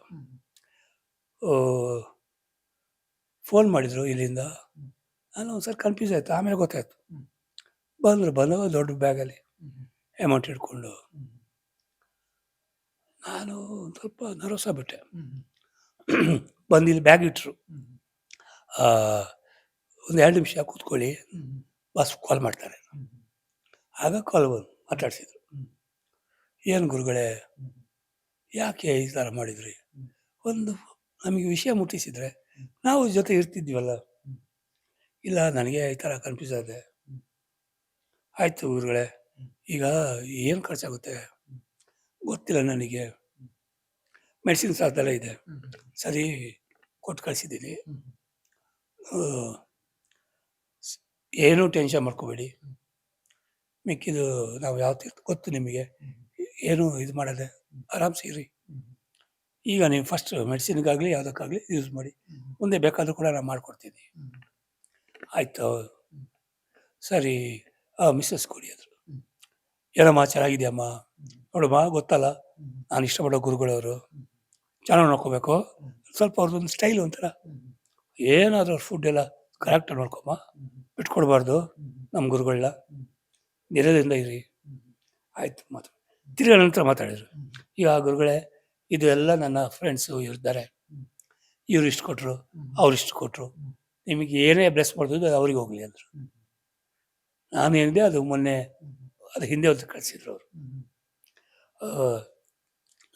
ಫೋನ್ ಮಾಡಿದರು ಇಲ್ಲಿಂದ. ನಾನು ಒಂದು ಸ್ವಲ್ಪ ಕನ್ಫ್ಯೂಸ್ ಆಯಿತು, ಆಮೇಲೆ ಗೊತ್ತಾಯಿತು. ಬಂದಾಗ ದೊಡ್ಡ ಬ್ಯಾಗಲ್ಲಿ ಅಮೌಂಟ್ ಇಟ್ಕೊಂಡು. ನಾನು ಒಂದು ಸ್ವಲ್ಪ ನರ್ವಸ್ ಆಗಿಬಿಟ್ಟೆ. ಬಂದು ಇಲ್ಲಿ ಬ್ಯಾಗ್ ಇಟ್ಟರು, ಒಂದು 2 ನಿಮಿಷ ಕೂತ್ಕೊಳ್ಳಿ, ಬಾಸ್ ಕಾಲ್ ಮಾಡ್ತಾರೆ. ಆಗ ಕಾಲ್ ಬಂದು ಮಾತಾಡ್ಸಿದ್ರು. ಏನು ಗುರುಗಳೇ, ಯಾಕೆ ಈ ಥರ ಮಾಡಿದ್ರಿ? ಒಂದು ನಮಗೆ ವಿಷಯ ಮುಟ್ಟಿಸಿದರೆ ನಾವು ಜೊತೆ ಇರ್ತಿದ್ವಲ್ಲ. ಇಲ್ಲ, ನನಗೆ ಈ ಥರ ಕನ್ಫ್ಯೂಸ್ ಆಗಿದೆ. ಆಯಿತು ಗುರುಗಳೇ, ಈಗ ಏನು ಖರ್ಚಾಗುತ್ತೆ ಗೊತ್ತಿಲ್ಲ ನನಗೆ, ಮೆಡಿಸಿನ್ಸ್ ಅದೆಲ್ಲ ಇದೆ, ಸರಿ ಕೊಟ್ಟು ಕಳಿಸಿದ್ದೀನಿ, ಏನೂ ಟೆನ್ಷನ್ ಮಾಡ್ಕೋಬೇಡಿ, ಮಿಕ್ಕಿದು ನಾವು ಯಾವತ್ತು ಗೊತ್ತು ನಿಮಗೆ, ಏನು ಇದು ಮಾಡೋದೆ, ಆರಾಮ್ಸೆ ಇರಿ. ಈಗ ನೀವು ಫಸ್ಟ್ ಮೆಡಿಸಿನ್ಗಾಗಲಿ ಯಾವುದಕ್ಕಾಗಲಿ ಯೂಸ್ ಮಾಡಿ, ಮುಂದೆ ಬೇಕಾದರೂ ಕೂಡ ನಾನು ಮಾಡಿಕೊಡ್ತೀನಿ. ಆಯಿತು, ಸರಿ, ಮಿಸ್ಸಸ್ ಕೊಡಿ ಅಂದರು. ಏನಮ್ಮ ಚೆನ್ನಾಗಿದೆಯಮ್ಮ, ನೋಡಮ್ಮ ಗೊತ್ತಲ್ಲ ನಾನು ಇಷ್ಟಪಡೋ ಗುರುಗಳವರು, ಚೆನ್ನಾಗಿ ನೋಡ್ಕೋಬೇಕು, ಸ್ವಲ್ಪ ಅವ್ರದ್ದೊಂದು ಸ್ಟೈಲ್ ಒಂಥರ, ಏನಾದರೂ ಅವ್ರ ಫುಡ್ ಎಲ್ಲ ಕರೆಕ್ಟಾಗಿ ನೋಡ್ಕೊಮ್ಮ, ಬಿಟ್ಕೊಡ್ಬಾರ್ದು ನಮ್ಮ ಗುರುಗಳನ್ನ, ನೆರದಿಂದ ಇರಿ. ಆಯಿತು, ತಿರ್ಗಾ ನಂತರ ಮಾತಾಡಿದರು. ಈಗ ಗುರುಗಳೇ, ಇದು ಎಲ್ಲ ನನ್ನ ಫ್ರೆಂಡ್ಸು ಇರ್ತಾರೆ, ಇವ್ರು ಇಷ್ಟು ಕೊಟ್ಟರು, ಅವ್ರು ಇಷ್ಟು ಕೊಟ್ಟರು, ನಿಮಗೆ ಏನೇ ಬ್ಲೆಸ್ ಮಾಡೋದು ಅವ್ರಿಗೆ ಹೋಗಲಿ ಅಂದರು. ನಾನೇನಿದೆ ಅದು ಮೊನ್ನೆ ಅದು ಹಿಂದೆ ಒಂದು ಕಳಿಸಿದ್ರು ಅವರು.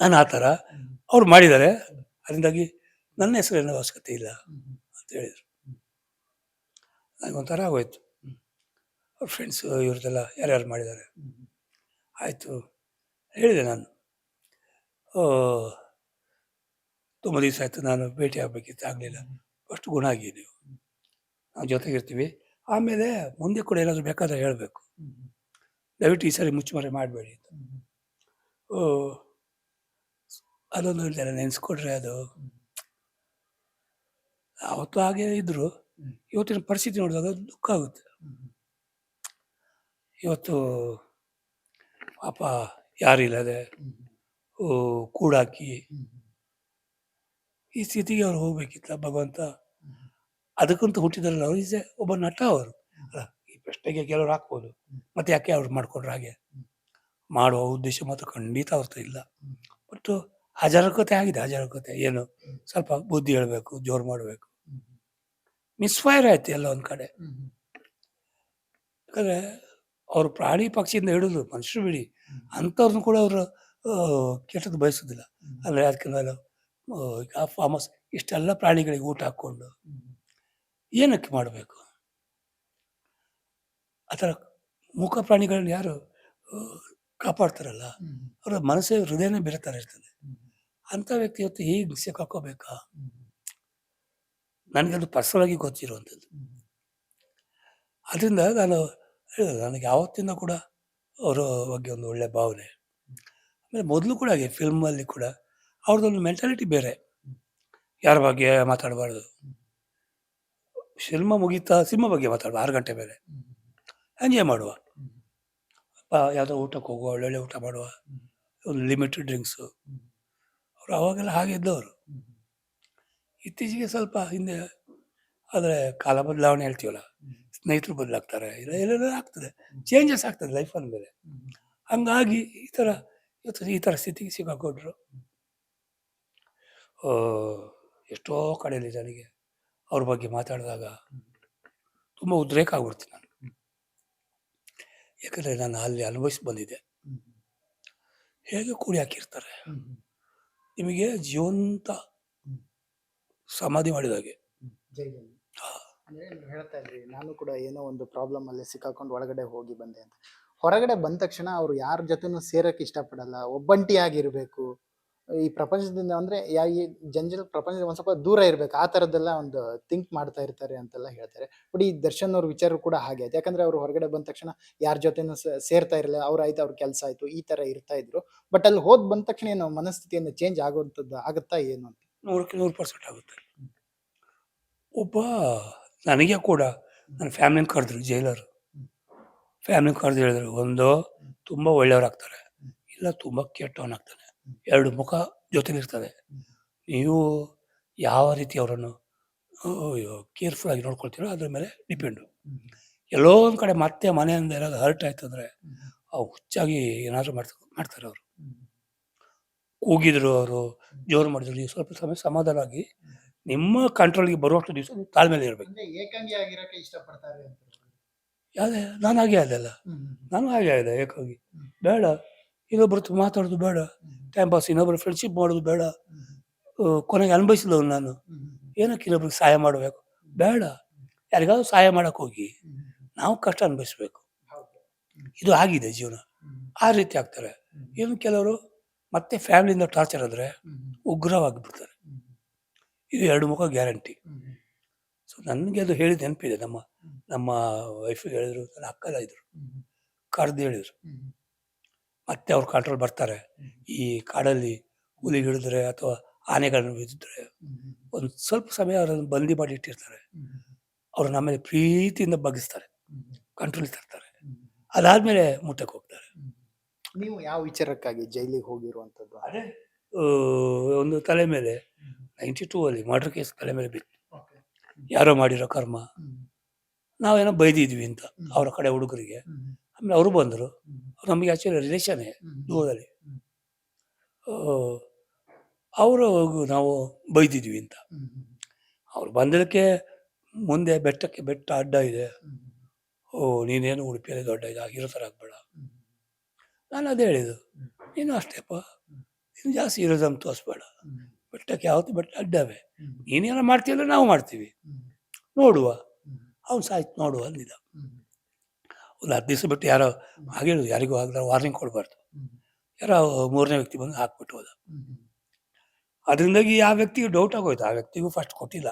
ನಾನು ಆ ಥರ ಅವ್ರು ಮಾಡಿದ್ದಾರೆ, ಅದರಿಂದಾಗಿ ನನ್ನ ಹೆಸರೇನೋ ಅವಶ್ಯಕತೆ ಇಲ್ಲ ಅಂತ ಹೇಳಿದರು. ನನಗೊಂಥರ ಆಗೋಯ್ತು. ಅವ್ರ ಫ್ರೆಂಡ್ಸು ಇವ್ರದ್ದೆಲ್ಲ ಯಾರ್ಯಾರು ಮಾಡಿದ್ದಾರೆ. ಆಯಿತು, ಹೇಳಿದೆ ನಾನು, ತುಂಬ ದಿವಸ ಆಯಿತು ನಾನು ಭೇಟಿ ಆಗಬೇಕಿತ್ತು, ಆಗಲಿಲ್ಲ, ಅಷ್ಟು ಗುಣ ಆಗಿ ನೀವು, ನಾವು ಜೊತೆಗಿರ್ತೀವಿ, ಆಮೇಲೆ ಮುಂದೆ ಕೂಡ ಏನಾದರೂ ಬೇಕಾದ್ರೆ ಹೇಳಬೇಕು, ದಯವಿಟ್ಟು ಈ ಸರಿ ಮುಚ್ಚುಮರೆ ಮಾಡಬೇಡಿ ಅಂತ. ಅದೊಂದು ಹೇಳ್ತಾರೆ, ನೆನೆಸ್ಕೊಟ್ರೆ ಅದು ಅವತ್ತು ಹಾಗೆ ಇದ್ರು. ಇವತ್ತಿನ ಪರಿಸ್ಥಿತಿ ನೋಡಿದಾಗ ದುಃಖ ಆಗುತ್ತೆ. ಇವತ್ತು ಪಾಪ ಯಾರಿಲ್ಲದೆ ಕೂಡಾಕಿ ಈ ಸ್ಥಿತಿಗೆ ಅವ್ರು ಹೋಗ್ಬೇಕಿತ್ತ ಭಗವಂತ. ಅದಕ್ಕಂತೂ ಹುಟ್ಟಿದ್ರಲ್ಲ ಅವ್ರು ಈಸ್ ಒಬ್ಬ ನಟ ಅವರು. ಅಲ್ಲ, ಈ ಪ್ರಶ್ನೆಗೆ ಕೆಲವರು ಹಾಕ್ಬೋದು, ಮತ್ತೆ ಯಾಕೆ ಅವ್ರು ಮಾಡ್ಕೊಂಡ್ರು ಹಾಗೆ. ಮಾಡುವ ಉದ್ದೇಶ ಮಾತ್ರ ಖಂಡಿತ ಅವ್ರದ್ದು ಇಲ್ಲ. ಬಟ್ ಅಜಾರೂಕತೆ ಆಗಿದೆ. ಅಜಾರೂಕತೆ ಏನು, ಸ್ವಲ್ಪ ಬುದ್ಧಿ ಹೇಳ್ಬೇಕು, ಜೋರು ಮಾಡಬೇಕು. ಮಿಸ್ಫೈರ್ ಆಯ್ತು ಎಲ್ಲ ಒಂದು ಕಡೆ. ಯಾಕಂದ್ರೆ ಅವರು ಪ್ರಾಣಿ ಪಕ್ಷಿಯಿಂದ ಹಿಡಿದು ಮನುಷ್ಯರು ಬಿಡಿ, ಅಂಥವ್ರನ್ನ ಕೂಡ ಅವರು ಕೆಟ್ಟದ್ದು ಬಯಸೋದಿಲ್ಲ. ಅಂದರೆ ಅದಕ್ಕೆ ನಾನು ಈಗ ಫಾರ್ಮಸ್ ಇಷ್ಟೆಲ್ಲ ಪ್ರಾಣಿಗಳಿಗೆ ಊಟ ಹಾಕ್ಕೊಂಡು ಏನಕ್ಕೆ ಮಾಡಬೇಕು? ಆ ಥರ ಮೂಕ ಪ್ರಾಣಿಗಳನ್ನ ಯಾರು ಕಾಪಾಡ್ತಾರಲ್ಲ, ಅವರ ಮನಸ್ಸೇ ಹೃದಯನೇ ಬೇರೆ ಥರ ಇರ್ತದೆ. ಅಂಥ ವ್ಯಕ್ತಿ ಇವತ್ತು ಹೀಗೆ ಸಿಕ್ಕಾಕೋಬೇಕಾ? ನನಗದು ಪರ್ಸನಲ್ ಆಗಿ ಗೊತ್ತಿರುವಂಥದ್ದು. ಅದರಿಂದ ನಾನು ಹೇಳಿದೆ, ನನಗೆ ಯಾವತ್ತಿಂದ ಕೂಡ ಅವರ ಬಗ್ಗೆ ಒಂದು ಒಳ್ಳೆಯ ಭಾವನೆ. ಆಮೇಲೆ ಮೊದಲು ಕೂಡ ಹಾಗೆ ಫಿಲ್ಮಲ್ಲಿ ಕೂಡ ಅವ್ರದ್ದೊಂದು ಮೆಂಟಾಲಿಟಿ ಬೇರೆ. ಯಾರ ಬಗ್ಗೆ ಮಾತಾಡಬಾರ್ದು, ಸಿನಿಮಾ ಬಗ್ಗೆ ಮಾತಾಡುವ 6 ಗಂಟೆ ಮೇಲೆ ಎಂಜಾಯ್ ಮಾಡುವ, ಯಾವುದೋ ಊಟಕ್ಕೆ ಹೋಗುವ, ಒಳ್ಳೊಳ್ಳೆ ಊಟ ಮಾಡುವ, ಒಂದು ಲಿಮಿಟೆಡ್ ಡ್ರಿಂಕ್ಸು. ಅವರು ಅವಾಗೆಲ್ಲ ಹಾಗೆ ಇದ್ದವರು. ಇತ್ತೀಚೆಗೆ ಸ್ವಲ್ಪ ಹಿಂದೆ ಆದರೆ ಕಾಲ ಬದಲಾವಣೆ ಹೇಳ್ತೀವಲ್ಲ, ಸ್ನೇಹಿತರು ಬದಲಾಗ್ತಾರೆ, ಇಲ್ಲ ಏನೇನೋ ಆಗ್ತದೆ, ಚೇಂಜಸ್ ಆಗ್ತದೆ ಲೈಫ್ ಅಂದಮೇಲೆ. ಹಂಗಾಗಿ ಈ ಥರ ಸ್ಥಿತಿಗೆ ಸಿಕ್ಕಾಕೊಂಡ್ರು. ಎಷ್ಟೋ ಕಡೆಯಲ್ಲಿ ನನಗೆ ಅವ್ರ ಬಗ್ಗೆ ಮಾತಾಡಿದಾಗ ತುಂಬ ಉದ್ರೇಕ ಆಗ್ಬಿಡ್ತೀನಿ ನಾನು. ಯಾಕಂದರೆ ನಾನು ಅಲ್ಲಿ ಅನುಭವಿಸಿ ಬಂದಿದ್ದೆ. ಹೇಗೆ ಕೂಡಿ ಹಾಕಿರ್ತಾರೆ ನಿಮಗೆ, ಜೀವಂತ ಸಮಾಧಿ ಮಾಡಿದಾಗೆ. ಜೈಲಲ್ಲಿ ಅಂದ್ರೆ ನೀವು ಹೇಳ್ತಾ ಇದ್ರಿ, ನಾನು ಕೂಡ ಏನೋ ಒಂದು ಪ್ರಾಬ್ಲಮ್ ಅಲ್ಲಿ ಸಿಕ್ಕಾಕೊಂಡು ಒಳಗಡೆ ಹೋಗಿ ಬಂದೆ ಅಂತ. ಹೊರಗಡೆ ಬಂದ ತಕ್ಷಣ ಅವ್ರು ಯಾರ ಜೊತೆನೂ ಸೇರಕ್ಕೆ ಇಷ್ಟಪಡಲ್ಲ, ಒಬ್ಬಂಟಿಯಾಗಿರ್ಬೇಕು. ಈ ಪ್ರಪಂಚದಿಂದ ಅಂದ್ರೆ ಈ ಜನಜನ ಪ್ರಪಂಚದಿಂದ ಒಂದ್ ಸ್ವಲ್ಪ ದೂರ ಇರ್ಬೇಕು, ಆ ತರದ್ದೆಲ್ಲ ಒಂದು ಥಿಂಕ್ ಮಾಡ್ತಾ ಇರ್ತಾರೆ ಅಂತೆಲ್ಲ ಹೇಳ್ತಾರೆ. ಬಟ್ ಈ ದರ್ಶನ್ ಅವ್ರ ವಿಚಾರ ಕೂಡ ಹಾಗೆ ಆಯ್ತು. ಯಾಕಂದ್ರೆ ಅವ್ರು ಹೊರಗಡೆ ಬಂದ ತಕ್ಷಣ ಯಾರ ಜೊತೆನೂ ಸೇರ್ತಾ ಇರಲಿಲ್ಲ, ಆಯ್ತು ಅವ್ರ ಕೆಲಸ ಆಯ್ತು, ಈ ತರ ಇರ್ತಾ ಇದ್ರು. ಬಟ್ ಅಲ್ಲಿ ಬಂದ ತಕ್ಷಣ ಏನು ಮನಸ್ಥಿತಿಯನ್ನು ಚೇಂಜ್ ಆಗುವಂಥದ್ದು ಆಗುತ್ತಾ ಏನು ಅಂತ? 100% ಆಗುತ್ತೆ. ಒಬ್ಬ ನನಗೆ ಕೂಡ ನನ್ನ ಫ್ಯಾಮಿಲಿನ ಕರೆದ್ರು, ಜೈಲರು ಫ್ಯಾಮಿಲಿ ಕರೆದು ಹೇಳಿದ್ರು, ಒಂದು ತುಂಬ ಒಳ್ಳೆಯವರಾಗ್ತಾರೆ, ಇಲ್ಲ ತುಂಬ ಕೆಟ್ಟವನಾಗ್ತಾನೆ. 2 ಮುಖ ಜೊತೆಲಿರ್ತದೆ. ನೀವು ಯಾವ ರೀತಿ ಅವರನ್ನು ಕೇರ್ಫುಲ್ ಆಗಿ ನೋಡ್ಕೊಳ್ತೀರೋ ಅದ್ರ ಮೇಲೆ ಡಿಪೆಂಡು. ಎಲ್ಲೋ ಒಂದು ಕಡೆ ಮತ್ತೆ ಮನೆಯಿಂದ ಏನಾದ್ರು ಹರ್ಟ್ ಆಯ್ತಂದ್ರೆ ಹುಚ್ಚಾಗಿ ಏನಾದರೂ ಮಾಡ್ತಾರೆ ಅವರು. ಕೂಗಿದ್ರು, ಅವರು ಜೋರು ಮಾಡಿದ್ರು, ನೀವು ಸ್ವಲ್ಪ ಸಮಯ ಸಮಾಧಾನವಾಗಿ ನಿಮ್ಮ ಕಂಟ್ರೋಲ್ಗೆ ಬರುವಷ್ಟು ದಿವಸ ನೀವು ತಾಳ್ಮೇಲೆ ಇರಬೇಕು. ಏಕಾಂಗಿ ಆಗಿರಕ್ಕೆ ಇಷ್ಟಪಡ್ತಾರೆ ಅಂತ. ಯಾವುದೇ ನಾನು ಹಾಗೆ ಆದಲ್ಲ, ನಾನು ಹಾಗೆ ಆಗಿದೆ ಏಕಾಗಿ. ಬೇಡ ಇನ್ನೊಬ್ಬರು ಮಾತಾಡೋದು ಬೇಡ, ಟೈಮ್ ಪಾಸ್, ಇನ್ನೊಬ್ಬರು ಫ್ರೆಂಡ್ಶಿಪ್ ಮಾಡೋದು ಬೇಡ. ಕೊನೆಗೆ ಅನುಭವಿಸಿದವನು ನಾನು, ಏನಕ್ಕೆ ಇನ್ನೊಬ್ರಿಗೆ ಸಹಾಯ ಮಾಡಬೇಕು? ಬೇಡ, ಯಾರಿಗಾದ್ರೂ ಸಹಾಯ ಮಾಡೋಕ್ಕೆ ಹೋಗಿ ನಾವು ಕಷ್ಟ ಅನುಭವಿಸ್ಬೇಕು. ಇದು ಆಗಿದೆ ಜೀವನ. ಆ ರೀತಿ ಆಗ್ತಾರೆ. ಇನ್ನು ಕೆಲವರು ಮತ್ತೆ ಫ್ಯಾಮಿಲಿಯಿಂದ ಟಾರ್ಚರ್ ಆದರೆ ಉಗ್ರವಾಗಿ ಬಿಡ್ತಾರೆ. ಇದು 2 ಮುಖ ಗ್ಯಾರಂಟಿ. ಸೊ ನನಗೆ ಅದು ಹೇಳಿದ ನೆನಪಿದೆ. ನಮ್ಮ ವೈಫಿಗೆ ಹೇಳಿದ್ರು, ನನ್ನ ಅಕ್ಕದ ಇದ್ರು, ಕರೆದು ಹೇಳಿದ್ರು, ಮತ್ತೆ ಅವ್ರ ಕಂಟ್ರೋಲ್ ಬರ್ತಾರೆ. ಈ ಕಾಡಲ್ಲಿ ಹುಲಿ ಹಿಡಿದ್ರೆ ಅಥವಾ ಆನೆಗಳನ್ನು ಬಿದ್ದರೆ ಒಂದು ಸ್ವಲ್ಪ ಸಮಯ ಅವರನ್ನು ಬಂದಿ ಮಾಡಿ ಇಟ್ಟಿರ್ತಾರೆ. ಅವರು ನಮ್ಮಲ್ಲಿ ಪ್ರೀತಿಯಿಂದ ಬಗ್ಗಿಸ್ತಾರೆ, ಕಂಟ್ರೋಲ್ ತರ್ತಾರೆ. ಅದಾದ್ಮೇಲೆ ಮುಟ್ಟಕ್ಕೆ ಹೋಗ್ತಾರೆ. ನೀವು ಯಾವ ವಿಚಾರಕ್ಕಾಗಿ ಜೈಲಿಗೆ ಹೋಗಿರುವಂಥದ್ದು? ಅದೇ ಒಂದು ತಲೆ ಮೇಲೆ 92 ಅಲ್ಲಿ ಮರ್ಡರ್ ಕೇಸ್ ತಲೆ ಮೇಲೆ ಬಿತ್ತು. ಯಾರೋ ಮಾಡಿರೋ ಕರ್ಮ, ನಾವೇನೋ ಬೈದಿದ್ವಿ ಅಂತ ಅವರ ಕಡೆ ಹುಡುಗರಿಗೆ. ಆಮೇಲೆ ಅವರು ಬಂದರು, ನಮಗೆ ಆ್ಯಕ್ಚುಲಿ ರಿಲೇಷನ್ನೇ ದೂರದಲ್ಲಿ. ಅವರು ನಾವು ಬೈದಿದ್ವಿ ಅಂತ. ಅವ್ರು ಬಂದಿದ್ದಕ್ಕೆ ಮುಂದೆ ಬೆಟ್ಟಕ್ಕೆ ಬೆಟ್ಟ ಅಡ್ಡ ಇದೆ, ನೀನೇನು ಉಡುಪಿಯಲ್ಲಿ ದೊಡ್ಡ ಇದು ಆಗಿರೋ ಥರ ಆಗಬೇಡ. ನಾನು ಅದೇ ಹೇಳಿದ್ದು, ನೀನು ಅಷ್ಟೇಪ್ಪ, ನೀನು ಜಾಸ್ತಿ ಇರೋದಮ್ ತೋರಿಸ್ಬೇಡ, ಬೆಟ್ಟಕ್ಕೆ ಯಾವತ್ತು ಬೆಟ್ಟ ಅಡ್ಡವೇ, ನೀನೇನೋ ಮಾಡ್ತೀಯಲ್ಲ ನಾವು ಮಾಡ್ತೀವಿ, ನೋಡುವ. ಅವ್ನು ಸಾಯ್ತು ನೋಡುವ ಅಂದಿದ್ದ. ಒಂದು 10 ದಿವಸ ಬಿಟ್ಟು ಯಾರೋ ಹಾಗೆ ಹೇಳುದು, ಯಾರಿಗೂ ಆಗಲ್ಲ, ವಾರ್ನಿಂಗ್ ಕೊಡಬಾರ್ದು. ಯಾರೋ 3ನೇ ವ್ಯಕ್ತಿ ಬಂದು ಹಾಕ್ಬಿಟ್ಟು ಹೋದ. ಅದರಿಂದಾಗಿ ಆ ವ್ಯಕ್ತಿಗೆ ಡೌಟ್ ಆಗೋಯ್ತು. ಆ ವ್ಯಕ್ತಿಗೂ ಫಸ್ಟ್ ಕೊಟ್ಟಿಲ್ಲ,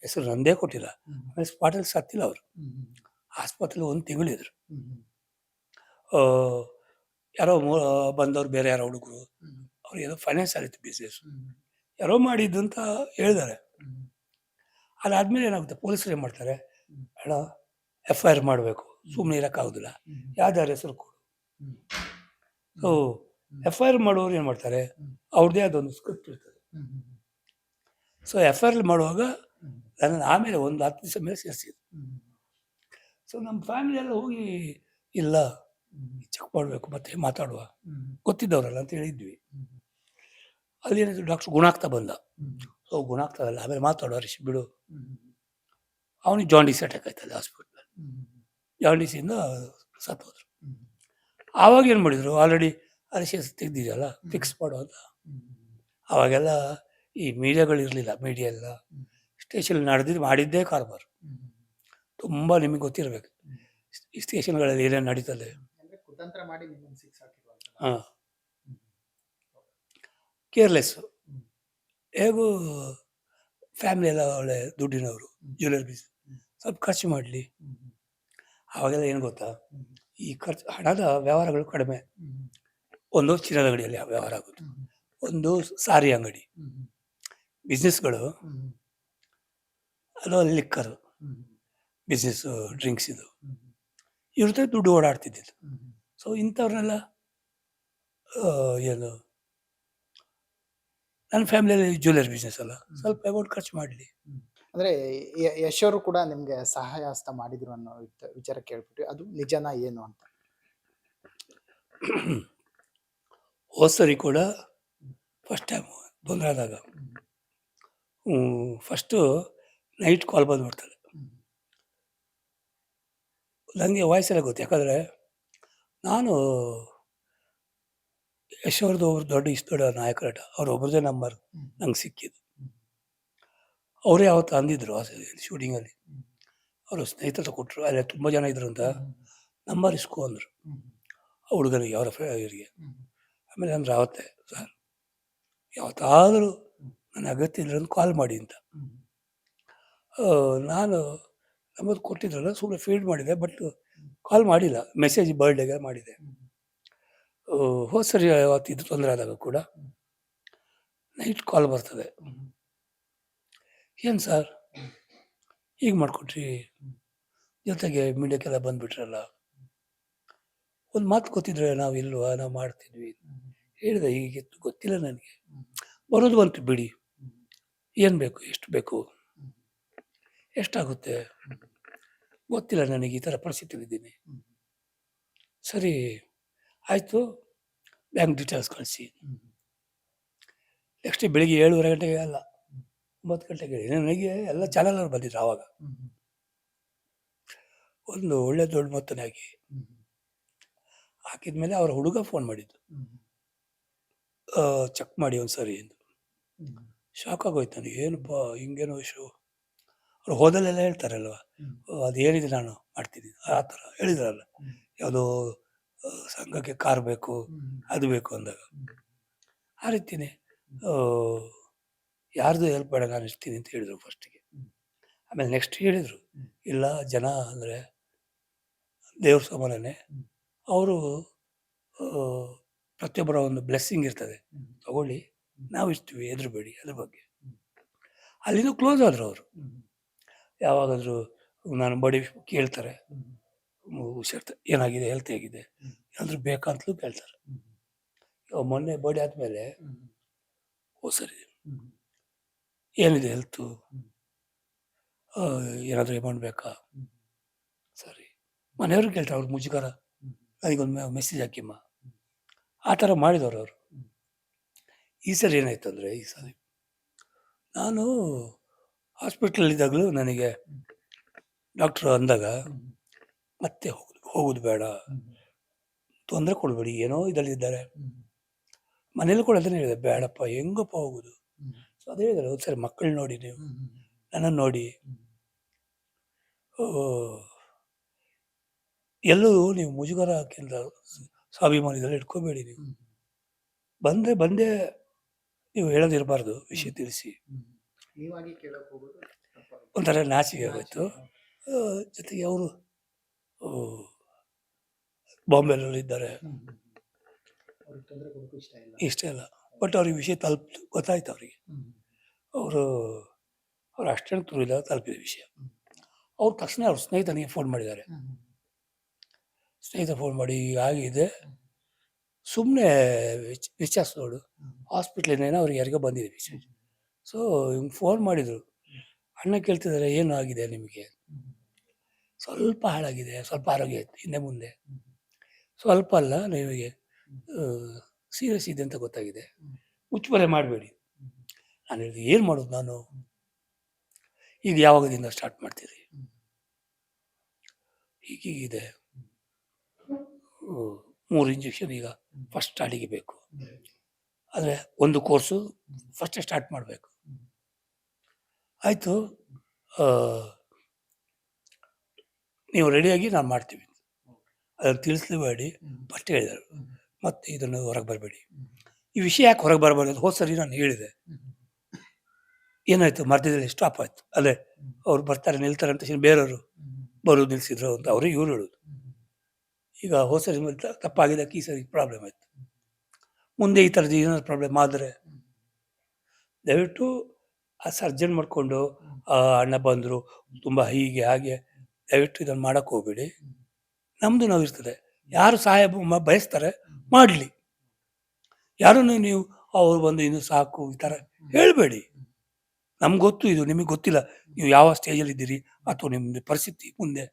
ಹೆಸರು ನಂದೇ ಕೊಟ್ಟಿಲ್ಲ. ಆಮೇಲೆ ಸ್ಪಾಟಲ್ಲಿ ಸತ್ತಿಲ್ಲ ಅವರು, ಆಸ್ಪತ್ರೆಲಿ 1 ತಿಂಗಳಿದ್ರು. ಯಾರೋ ಬಂದವ್ರು ಬೇರೆ ಯಾರೋ ಹುಡುಗರು, ಅವ್ರು ಏನೋ ಫೈನಾನ್ಸ್ ಆಗಿತ್ತು ಬಿಸ್ನೆಸ್, ಯಾರೋ ಮಾಡಿದ್ದು ಅಂತ ಹೇಳಿದ್ದಾರೆ. ಅದಾದ್ಮೇಲೆ ಏನಾಗುತ್ತೆ, ಪೊಲೀಸರು ಏನು ಮಾಡ್ತಾರೆ, ಹ್ಮ್. ಅಣ್ಣ FIR ಮಾಡಬೇಕು, ಸುಮ್ಮನೆ ಇರೋಕ್ಕಾಗೋದಿಲ್ಲ, ಯಾವ್ದಾರ ಹೆಸರು ಕೊಡು. ಸೊ FIR ಮಾಡೋರು ಏನು ಮಾಡ್ತಾರೆ, ಅವ್ರದ್ದೇ ಅದೊಂದು ಸ್ಕ್ರಿಪ್ಟ್ ಇರ್ತದೆ. ಸೊ FIR ಮಾಡುವಾಗ ನನ್ನನ್ನು ಆಮೇಲೆ ಒಂದು 10 ದಿವಸ ಮೇಲೆ ಸೇರಿಸಿದ್ರು. ಸೊ ನಮ್ಮ ಫ್ಯಾಮಿಲಿ ಎಲ್ಲ ಹೋಗಿ, ಇಲ್ಲ ಚೆಕ್ ಮಾಡಬೇಕು ಮತ್ತೆ ಮಾತಾಡುವ, ಗೊತ್ತಿದ್ದವರಲ್ಲ ಅಂತ ಹೇಳಿದ್ವಿ. ಅಲ್ಲಿ ಏನಿದ್ರು ಡಾಕ್ಟರ್ ಗುಣಾಗ್ತಾ ಬಂದ. ಸೊ ಗುಣಾಗ್ತದಲ್ಲ, ಆಮೇಲೆ ಮಾತಾಡುವ ರಿಷಿ ಬಿಡು. ಅವನಿಗೆ ಜಾಂಡೀಸ್ ಅಟ್ಯಾಕ್ ಆಯ್ತದೆ ಹಾಸ್ಪಿಟ್ಲಲ್ಲಿ. ಜಾಂಡೀಸಿಂದ ಸತ್ತೋದ್ರು. ಆವಾಗ ಏನು ಮಾಡಿದ್ರು, ಆಲ್ರೆಡಿ ಅರಿಶಿ ತೆಗ್ದಿದೆಯಲ್ಲ, ಫಿಕ್ಸ್ ಮಾಡೋ ಅಂತ. ಆವಾಗೆಲ್ಲ ಈ ಮೀಡಿಯಾಗಳಿರಲಿಲ್ಲ, ಮೀಡಿಯಾ ಎಲ್ಲ ಸ್ಟೇಷನ್ ಮಾಡಿದ್ದೇ ಕಾರ್ಬಾರ್. ತುಂಬ ನಿಮಗೆ ಗೊತ್ತಿರಬೇಕು ಈ ಸ್ಟೇಷನ್ಗಳಲ್ಲಿ ಏನೇನು ನಡೀತದೆ. ಕುತಂತ್ರ ಮಾಡಿ ನಿಮ್ಮನ್ನು ಸಿಕ್ಸ್ ಹಾಕಿರುವಂತ. ಹಾಂ, ಕೇರ್ಲೆಸ್ಸು. ಹೇಗೂ ಫ್ಯಾಮಿಲಿ ಎಲ್ಲ ಒಳ್ಳೆ ದುಡ್ಡಿನವರು, ಜ್ಯುವೆಲರಿ ಬಿಸ್ನೆಸ್, ಸ್ವಲ್ಪ ಖರ್ಚು ಮಾಡಲಿ. ಆವಾಗೆಲ್ಲ ಏನು ಗೊತ್ತಾ, ಈ ಹಣದ ವ್ಯವಹಾರಗಳು ಕಡಿಮೆ. ಒಂದು ಚಿನ್ನದ ಅಂಗಡಿಯಲ್ಲಿ ವ್ಯವಹಾರ ಆಗುತ್ತೆ, ಒಂದು ಸಾರಿ ಅಂಗಡಿ, ಬಿಸ್ನೆಸ್ಗಳು, ಅದು ಲಿಕ್ಕರು ಬಿಸ್ನೆಸ್ಸು, ಡ್ರಿಂಕ್ಸ್, ಇದು ಇವ್ರ ಜೊತೆ ದುಡ್ಡು ಓಡಾಡ್ತಿದ್ದಿದ್ದು. ಸೊ ಇಂಥವ್ರನ್ನೆಲ್ಲ ಏನು, ನನ್ನ ಫ್ಯಾಮಿಲಿಯಲ್ಲಿ ಜ್ಯುವೆಲರಿ ಬಿಸ್ನೆಸ್ ಅಲ್ಲ, ಸ್ವಲ್ಪ ಅಮೌಂಟ್ ಖರ್ಚು ಮಾಡಲಿ. ಅಂದ್ರೆ ಯಶ್ ಅವರು ಕೂಡ ನಿಮ್ಗೆ ಸಹಾಯ ಹಸ್ತ ಮಾಡಿದ್ರು ಅನ್ನೋ ವಿಚಾರ ಕೇಳ್ಬಿಟ್ವಿ, ಅದು ನಿಜನಾ ಏನು ಅಂತ? ಹೋದ್ ಸರಿ ಕೂಡ ಫಸ್ಟ್ ಟೈಮ್ ತೊಂದರೆ ಆದಾಗ ಫಸ್ಟು ನೈಟ್ ಕಾಲ್ ಬಂದುಬಿಡ್ತದೆ. ನನಗೆ ವಾಯ್ಸೆಲ್ಲ ಗೊತ್ತು, ಯಾಕಂದರೆ ನಾನು ಯಶ್ ಅವ್ರದ್ದು ಒಬ್ರು ದೊಡ್ಡ ನಾಯಕರಟ, ಅವ್ರೊಬ್ರದ್ದೇ ನಂಬರ್ ನಂಗೆ ಸಿಕ್ಕಿದ್ದು. ಅವರೇ ಅವತ್ತು ಅಂದಿದ್ರು ಶೂಟಿಂಗಲ್ಲಿ, ಅವರು ಸ್ನೇಹಿತರ ಕೊಟ್ಟರು, ಅಲ್ಲೇ ತುಂಬ ಜನ ಇದ್ರು ಅಂತ, ನಂಬರ್ ಇಸ್ಕೊ ಅಂದರು ಆ ಹುಡುಗನಿಗೆ, ಅವರ ಇವರಿಗೆ. ಆಮೇಲೆ ಅಂದ್ರೆ ಅವತ್ತೇ, ಸರ್ ಯಾವತ್ತಾದರೂ ನನ್ನ ಅಗತ್ಯ ಇದ್ರಂದು ಕಾಲ್ ಮಾಡಿ ಅಂತ. ನಾನು ನಮ್ಮದು ಕೊಟ್ಟಿದ್ರಲ್ಲ, ಸುಮ್ಮನೆ ಫೀಡ್ ಮಾಡಿದೆ, ಬಟ್ ಕಾಲ್ ಮಾಡಿಲ್ಲ. ಮೆಸೇಜ್ ಬರ್ಡೇಗೆ ಮಾಡಿದೆ. ಹೋದ ಸರಿ ಅವತ್ತಿದ್ದು ತೊಂದರೆ ಆದಾಗ ಕೂಡ ನೈಟ್ ಕಾಲ್ ಬರ್ತದೆ, ಏನು ಸರ್ ಹೀಗೆ ಮಾಡಿಕೊಟ್ರಿ, ಜೊತೆಗೆ ಮೀಡಿಯಾಕ್ಕೆಲ್ಲ ಬಂದುಬಿಟ್ರಲ್ಲ, ಒಂದು ಮಾತು ಗೊತ್ತಿದ್ರೆ ನಾವು ಇಲ್ವಾ, ನಾವು ಮಾಡ್ತಿದ್ವಿ ಹೇಳಿದೆ. ಹೀಗಿತ್ತು ಗೊತ್ತಿಲ್ಲ ನನಗೆ, ಬರೋದು ಬಂತು ಬಿಡಿ, ಏನು ಬೇಕು, ಎಷ್ಟು ಬೇಕು, ಎಷ್ಟಾಗುತ್ತೆ ಗೊತ್ತಿಲ್ಲ ನನಗೆ, ಈ ಥರ ಪರಿಸ್ಥಿತಿಲಿದ್ದೀನಿ. ಸರಿ ಆಯಿತು, ಬ್ಯಾಂಕ್ ಡೀಟೇಲ್ಸ್ ಕಳಿಸಿ. ನೆಕ್ಸ್ಟ್ ಬೆಳಿಗ್ಗೆ 7:30 ಗಂಟೆಗೆ ಅಲ್ಲ 9 ಗಂಟೆಗೆ ನನಗೆ ಎಲ್ಲ ಚಾನಲಲ್ಲಿ ಬಂದಿದ್ರು. ಆವಾಗ ಒಂದು ಒಳ್ಳೆ ದೊಡ್ಡ ಮೊತ್ತನೇ ಹಾಕಿದ್ಮೇಲೆ ಅವರ ಹುಡುಗ ಫೋನ್ ಮಾಡಿದ್ದು, ಚೆಕ್ ಮಾಡಿ ಒಂದು ಸರಿ ಎಂದು. ಶಾಕ್ ಆಗೋಯ್ತು ನನಗೆ, ಏನಪ್ಪ ಹಿಂಗೇನೋ ಇಶ್ಯೂ. ಅವ್ರು ಹೋದಲ್ಲೆಲ್ಲ ಹೇಳ್ತಾರಲ್ವ, ಅದೇನಿದೆ ನಾನು ಮಾಡ್ತೀನಿ ಆ ಥರ ಹೇಳಿದ್ರಲ್ಲ, ಯಾವುದೋ ಸಂಘಕ್ಕೆ ಕಾರ್ ಬೇಕು, ಅದು ಬೇಕು ಅಂದಾಗ ಆ ರೀತಿಯೇ ಯಾರ್ದು ಹೆಲ್ಪ್ ಬೇಡ, ನಾನು ಇರ್ತೀನಿ ಅಂತ ಹೇಳಿದರು ಫಸ್ಟಿಗೆ. ಆಮೇಲೆ ನೆಕ್ಸ್ಟ್ ಹೇಳಿದರು, ಇಲ್ಲ ಜನ ಅಂದರೆ ದೇವ್ರ ಸಮಾನನೇ, ಅವರು ಪ್ರತಿಯೊಬ್ಬರ ಒಂದು ಬ್ಲೆಸ್ಸಿಂಗ್ ಇರ್ತದೆ, ತಗೊಳ್ಳಿ, ನಾವು ಇರ್ತೀವಿ, ಹೆದರಬೇಡಿ ಅದ್ರ ಬಗ್ಗೆ. ಅಲ್ಲಿಂದ ಕ್ಲೋಸ್ ಆದರು ಅವರು. ಯಾವಾಗಾದರೂ ನಾನು ಬಡಿ ಕೇಳ್ತಾರೆ, ಹುಷಾರ್ತ ಏನಾಗಿದೆ, ಹೆಲ್ತ್ ಹೇಗಿದೆ, ಏನಾದರೂ ಬೇಕಂತಲೂ ಕೇಳ್ತಾರೆ. ಮೊನ್ನೆ ಬಡಿ ಆದಮೇಲೆ ಸರಿ ಏನಿದೆ ಹೆಲ್ತು, ಏನಾದರೂ ಅಮೌಂಟ್ ಬೇಕಾ, ಸರಿ ಮನೆಯವ್ರು ಕೇಳ್ತಾರೆ, ಅವ್ರು ಮುಜುಗರ, ನನಗೊಂದು ಮೆಸೇಜ್ ಹಾಕಿಮ್ಮ, ಆ ಥರ ಮಾಡಿದವರು ಅವರು. ಈ ಸರಿ ಏನಾಯ್ತು ಅಂದರೆ, ಈ ಸರಿ ನಾನು ಹಾಸ್ಪಿಟ್ಲಲ್ಲಿದ್ದಾಗಲೂ ನನಗೆ ಡಾಕ್ಟ್ರು ಅಂದಾಗ, ಮತ್ತೆ ಹೋಗೋದು ಬೇಡ, ತೊಂದರೆ ಕೊಡಬೇಡಿ, ಏನೋ ಇದರಲ್ಲಿದ್ದಾರೆ. ಮನೇಲಿ ಕೂಡ ಅದನ್ನೇ ಹೇಳಿದೆ, ಬೇಡಪ್ಪ ಹೆಂಗಪ್ಪ ಹೋಗೋದು. ಸೊ ಅದೇ ಹೇಳಿದ್ದಾರೆ, ಒಂದು ಸರಿ ಮಕ್ಕಳು ನೋಡಿ, ನೀವು ನನ್ನನ್ನು ನೋಡಿ, ಎಲ್ಲೂ ನೀವು ಮುಜುಗರ ಕೇಂದ್ರ ಸ್ವಾಭಿಮಾನದಲ್ಲಿ ಇಟ್ಕೋಬೇಡಿ, ನೀವು ಬಂದೇ ನೀವು ಹೇಳೋದಿರಬಾರ್ದು, ವಿಷಯ ತಿಳಿಸಿ. ಒಂಥರ ನಾಚಿಕೆ ಆಗೋಯ್ತು. ಜೊತೆಗೆ ಅವರು ಬಾಂಬೆಯಲ್ಲಿದ್ದಾರೆ, ಇಷ್ಟ ಇಲ್ಲ, ಬಟ್ ಅವ್ರಿಗೆ ವಿಷಯ ಗೊತ್ತಾಯ್ತು ಅವರಿಗೆ. ಅವರು ಅವ್ರು ಅಷ್ಟೇನು ತುರಿದ ತಲುಪಿದ ವಿಷಯ. ಅವ್ರು ತಕ್ಷಣ ಅವ್ರ ಸ್ನೇಹಿತನಿಗೆ ಫೋನ್ ಮಾಡಿದ್ದಾರೆ. ಸ್ನೇಹಿತ ಫೋನ್ ಮಾಡಿ ಆಗಿದೆ, ಸುಮ್ಮನೆ ವಿಚಾರಿಸಿ ನೋಡು, ಹಾಸ್ಪಿಟ್ಲಿಂದ ಅವ್ರಿಗೆ ಯಾರಿಗೋ ಬಂದಿದೆ ವಿಷಯ. ಸೊ ಹಿಂಗೆ ಫೋನ್ ಮಾಡಿದರು. ಅಣ್ಣ ಕೇಳ್ತಿದ್ದಾರೆ, ಏನು ಆಗಿದೆ ನಿಮಗೆ? ಸ್ವಲ್ಪ ಹಾಳಾಗಿದೆ, ಸ್ವಲ್ಪ ಆರೋಗ್ಯ ಇತ್ತು ಹಿಂದೆ ಮುಂದೆ, ಸ್ವಲ್ಪ ಅಲ್ಲ ನಿಮಗೆ ಸೀರಿಯಸ್ ಇದೆ ಅಂತ ಗೊತ್ತಾಗಿದೆ, ಮುಚ್ಚುಮರೆ ಮಾಡಬೇಡಿ. ನಾನು ಹೇಳಿದೆ, ಏನು ಮಾಡೋದು ನಾನು ಈಗ, ಯಾವಾಗದಿಂದ ಸ್ಟಾರ್ಟ್ ಮಾಡ್ತೀರಿ? ಹೀಗೀಗಿದೆ, 3 ಇಂಜೆಕ್ಷನ್ ಈಗ ಫಸ್ಟ್ ಸ್ಟಾರ್ಟಿಗೆ ಬೇಕು, ಆದರೆ ಒಂದು ಕೋರ್ಸು ಫಸ್ಟೇ ಸ್ಟಾರ್ಟ್ ಮಾಡಬೇಕು. ಆಯಿತು, ನೀವು ರೆಡಿಯಾಗಿ ನಾನು ಮಾಡ್ತೀವಿ, ಅದನ್ನು ತಿಳಿಸ್ಲೇಬೇಡಿ ಫಸ್ಟ್ ಹೇಳಿದರು. ಮತ್ತು ಇದನ್ನು ಹೊರಗೆ ಬರಬೇಡಿ. ಈ ವಿಷಯ ಯಾಕೆ ಹೊರಗೆ ಬರಬಾರ್ದು? ಹೋದ ಸರಿ ನಾನು ಹೇಳಿದೆ, ಏನಾಯಿತು, ಮಧ್ಯದಲ್ಲಿ ಸ್ಟಾಪ್ ಆಯಿತು. ಅಲ್ಲೇ ಅವ್ರು ಬರ್ತಾರೆ ನಿಲ್ತಾರೆ ಅಂತ ಬೇರೆಯವರು ಬರೋದು ನಿಲ್ಲಿಸಿದ್ರು ಅಂತ ಅವರು ಇವ್ರು ಹೇಳೋದು. ಈಗ ಹೋದ ಸರಿ ತಪ್ಪಾಗಿದ್ದಕ್ಕೆ ಈ ಸರಿ ಪ್ರಾಬ್ಲಮ್ ಆಯಿತು. ಮುಂದೆ ಈ ಥರದ್ದು ಏನಾದ್ರು ಪ್ರಾಬ್ಲಮ್ ಆದರೆ ದಯವಿಟ್ಟು ಆ ಸರ್ಜನ್ ಮಾಡಿಕೊಂಡು ಅಣ್ಣ ಬಂದರು ತುಂಬ ಹೀಗೆ ಹಾಗೆ, ದಯವಿಟ್ಟು ಇದನ್ನು ಮಾಡೋಕ್ಕೆ ಹೋಗಬೇಡಿ. ನಮ್ಮದು ನಾವು ಇರ್ತದೆ, ಯಾರು ಸಹಾಯ ಬಯಸ್ತಾರೆ ಮಾಡಲಿ. ಯಾರನ್ನು ನೀವು ಅವ್ರು ಬಂದು ಇನ್ನು ಸಾಕು ಈ ಥರ ಹೇಳಬೇಡಿ. ನಮ್ಗೆ ಗೊತ್ತು, ಇದು ನಿಮಗೆ ಗೊತ್ತಿಲ್ಲ, ನೀವು ಯಾವ ಸ್ಟೇಜಲ್ಲಿ ಇದ್ದೀರಿ ಅಥವಾ ನಿಮ್ಮದು ಪರಿಸ್ಥಿತಿ ಮುಂದೆ